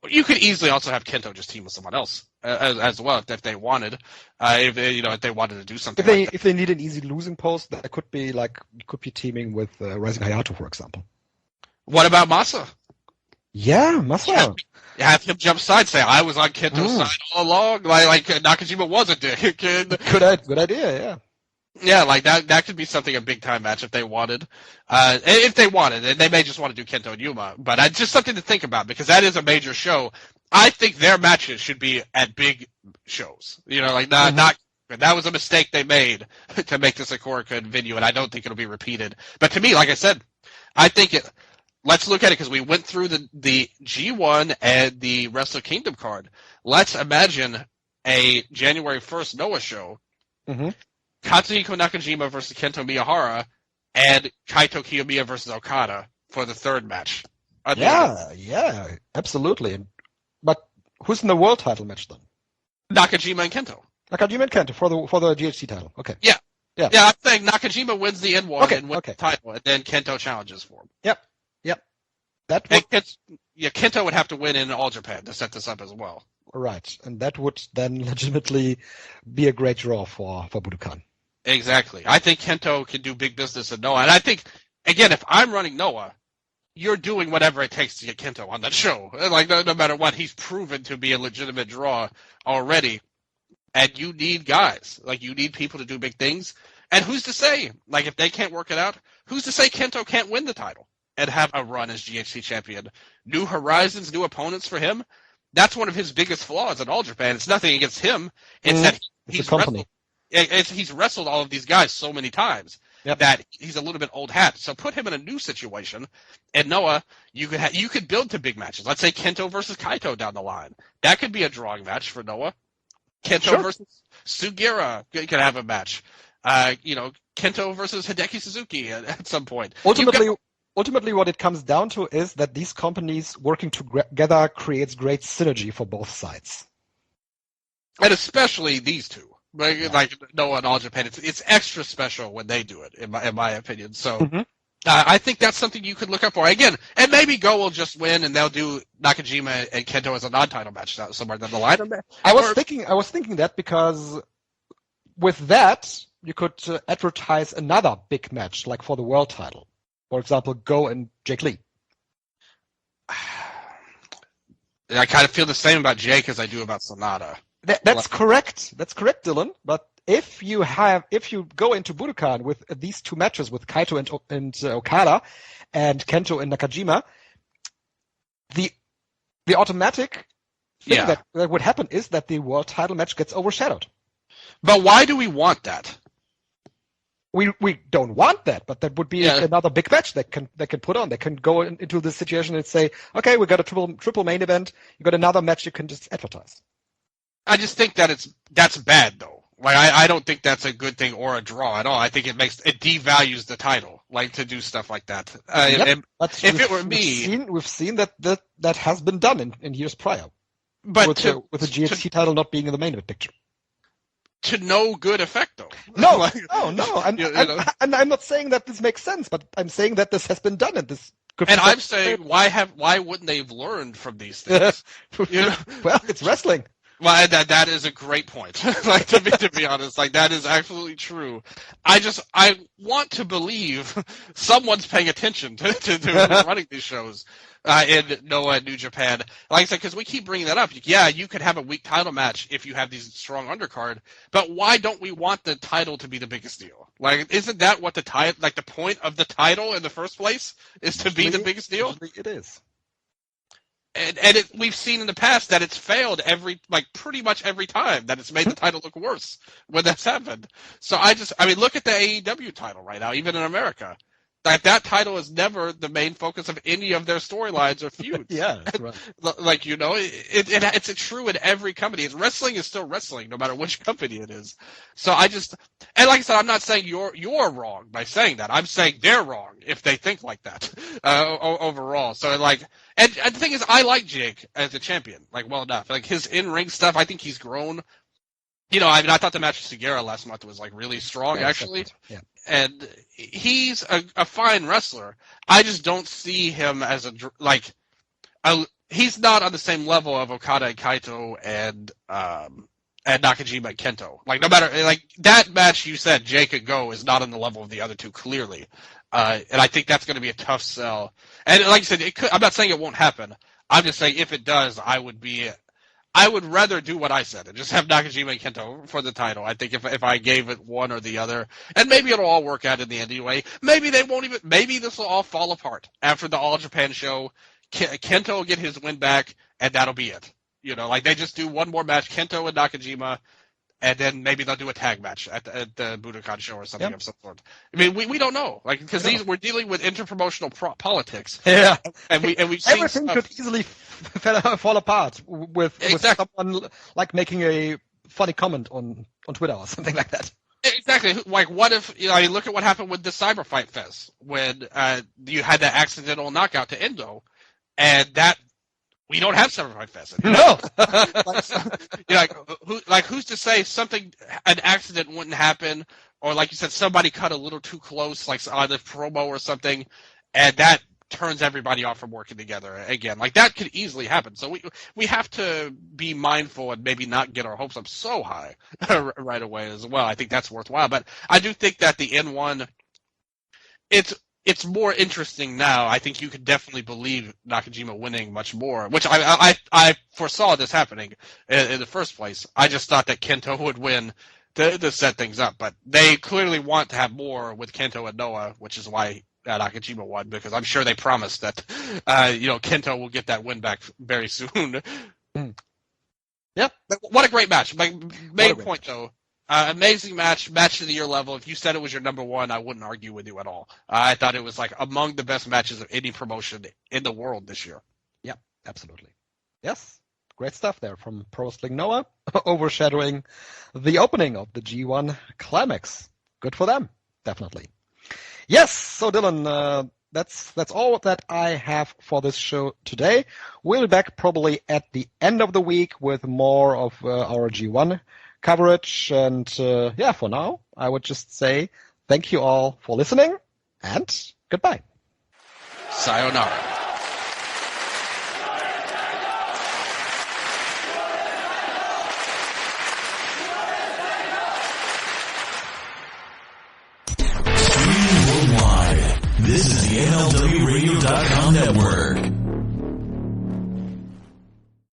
You could easily also have Kento just team with someone else as well if they wanted. If they wanted to do something. If they need an easy losing post, that could be teaming with Rising Hayato, for example. What about Masa? Yeah, Masa. Have him jump side, say I was on Kento's side all along. Like Nakajima was a dick. Good idea. Yeah. Yeah, like that could be something, a big time match if they wanted. If they wanted, and they may just want to do Kento and Yuma, but it's just something to think about because that is a major show. I think their matches should be at big shows. You know, like not that was a mistake they made to make this a Korakuen venue, and I don't think it'll be repeated. But to me, like I said, I think let's look at it because we went through the G1 and the Wrestle Kingdom card. Let's imagine a January 1st Noah show. Mm-hmm. Katsuhiko Nakajima versus Kento Miyahara, and Kaito Kiyomiya versus Okada for the third match. Yeah, absolutely. But who's in the world title match then? Nakajima and Kento. Nakajima and Kento for the GHC title. Okay. Yeah. I'm saying Nakajima wins the N1 and wins the title, and then Kento challenges for him. Yep. Kento would have to win in All Japan to set this up as well. Right, and that would then legitimately be a great draw for Budokan. Exactly. I think Kento can do big business at Noah. And I think, again, if I'm running Noah, you're doing whatever it takes to get Kento on that show. Like, no matter what, he's proven to be a legitimate draw already. And you need guys. Like, you need people to do big things. And who's to say, like, if they can't work it out, who's to say Kento can't win the title and have a run as GHC champion? New horizons, new opponents for him. That's one of his biggest flaws in All Japan. It's nothing against him. It's that he's wrestled all of these guys so many times that he's a little bit old hat. So put him in a new situation. And Noah, you could build to big matches. Let's say Kento versus Kaito down the line. That could be a drawing match for Noah. Kento versus Sugiura could have a match. Kento versus Hideki Suzuki at some point. Ultimately, ultimately what it comes down to is that these companies working together creates great synergy for both sides. And especially these two. Like Noah and All Japan, it's extra special when they do it, in my opinion. So I think that's something you could look up for. Again, and maybe Go will just win, and they'll do Nakajima and Kento as a non-title match somewhere down the line. I was thinking that because with that you could advertise another big match, like for the world title. For example, Go and Jake Lee. I kind of feel the same about Jake as I do about SANADA. That's correct. That's correct, Dylan. But if you go into Budokan with these two matches with Kaito and Okada and Kento and Nakajima, the automatic thing that would happen is that the world title match gets overshadowed. But why do we want that? We don't want that, but that would be another big match they can put on. They can go into this situation and say, okay, we got a triple main event. You got another match you can just advertise. I just think that that's bad though. Like I don't think that's a good thing or a draw at all. I think it devalues the title, like to do stuff like that. If it were me, we've seen that has been done in years prior. But with the GHC title not being in the main event picture. To no good effect, though. No. I'm not saying that this makes sense, but I'm saying that this has been done, and this. I'm saying why wouldn't they have learned from these things? Well, it's wrestling. Well, that is a great point. Like to be honest, like that is absolutely true. I want to believe someone's paying attention to running these shows. In Noah and New Japan. Like I said, because we keep bringing that up. Yeah, you could have a weak title match if you have these strong undercard, but why don't we want the title to be the biggest deal? Like, isn't that what the point of the title in the first place is to be the biggest deal? It is. And we've seen in the past that it's failed pretty much every time that it's made the title look worse when that's happened. So look at the AEW title right now, even in America. That title is never the main focus of any of their storylines or feuds. Yeah, that's right. It's true in every company. Wrestling is still wrestling, no matter which company it is. So and like I said, I'm not saying you're wrong by saying that. I'm saying they're wrong if they think like that overall. So and the thing is, I like Jake as a champion, well enough. Like his in-ring stuff, I think he's grown. I thought the match with Sugiura last month was really strong, actually. Yeah. And he's a fine wrestler. I just don't see him as he's not on the same level of Okada and Kaito and Nakajima and Kento. No matter that match you said Jake and Go is not on the level of the other two clearly. And I think that's going to be a tough sell. And like I said, I'm not saying it won't happen. I'm just saying if it does, I would rather do what I said and just have Nakajima and Kento for the title. I think if I gave it one or the other, and maybe it'll all work out in the end anyway. Maybe this will all fall apart after the All Japan show. Kento will get his win back, and that'll be it. They just do one more match, Kento and Nakajima, and then maybe they'll do a tag match at the Budokan show or something of some sort. I mean, we don't know, because we're dealing with interpromotional politics. Yeah, and we've seen everything could easily fall apart with someone making a funny comment on Twitter or something like that. Exactly. What if look at what happened with the Cyber Fight Fest when you had that accidental knockout to Endo, and that. We don't have Cyber Fight Fest. No. Who's to say an accident wouldn't happen, or like you said, somebody cut a little too close, on the promo or something, and that turns everybody off from working together again. That could easily happen. So we have to be mindful and maybe not get our hopes up so high right away as well. I think that's worthwhile. But I do think that the N1, it's more interesting now. I think you could definitely believe Nakajima winning much more, which I foresaw this happening in the first place. I just thought that Kento would win to set things up, but they clearly want to have more with Kento and Noah, which is why Nakajima won, because I'm sure they promised that Kento will get that win back very soon. Yeah, what a great match! Main point though. Amazing match of the year level. If you said it was your number one, I wouldn't argue with you at all. I thought it was among the best matches of any promotion in the world this year. Yeah, absolutely. Yes, great stuff there from Pro Wrestling Noah, overshadowing the opening of the G1 Climax. Good for them, definitely. Yes, so Dylan, that's all that I have for this show today. We'll be back probably at the end of the week with more of our G1 coverage. And for now, I would just say thank you all for listening and goodbye. Sayonara.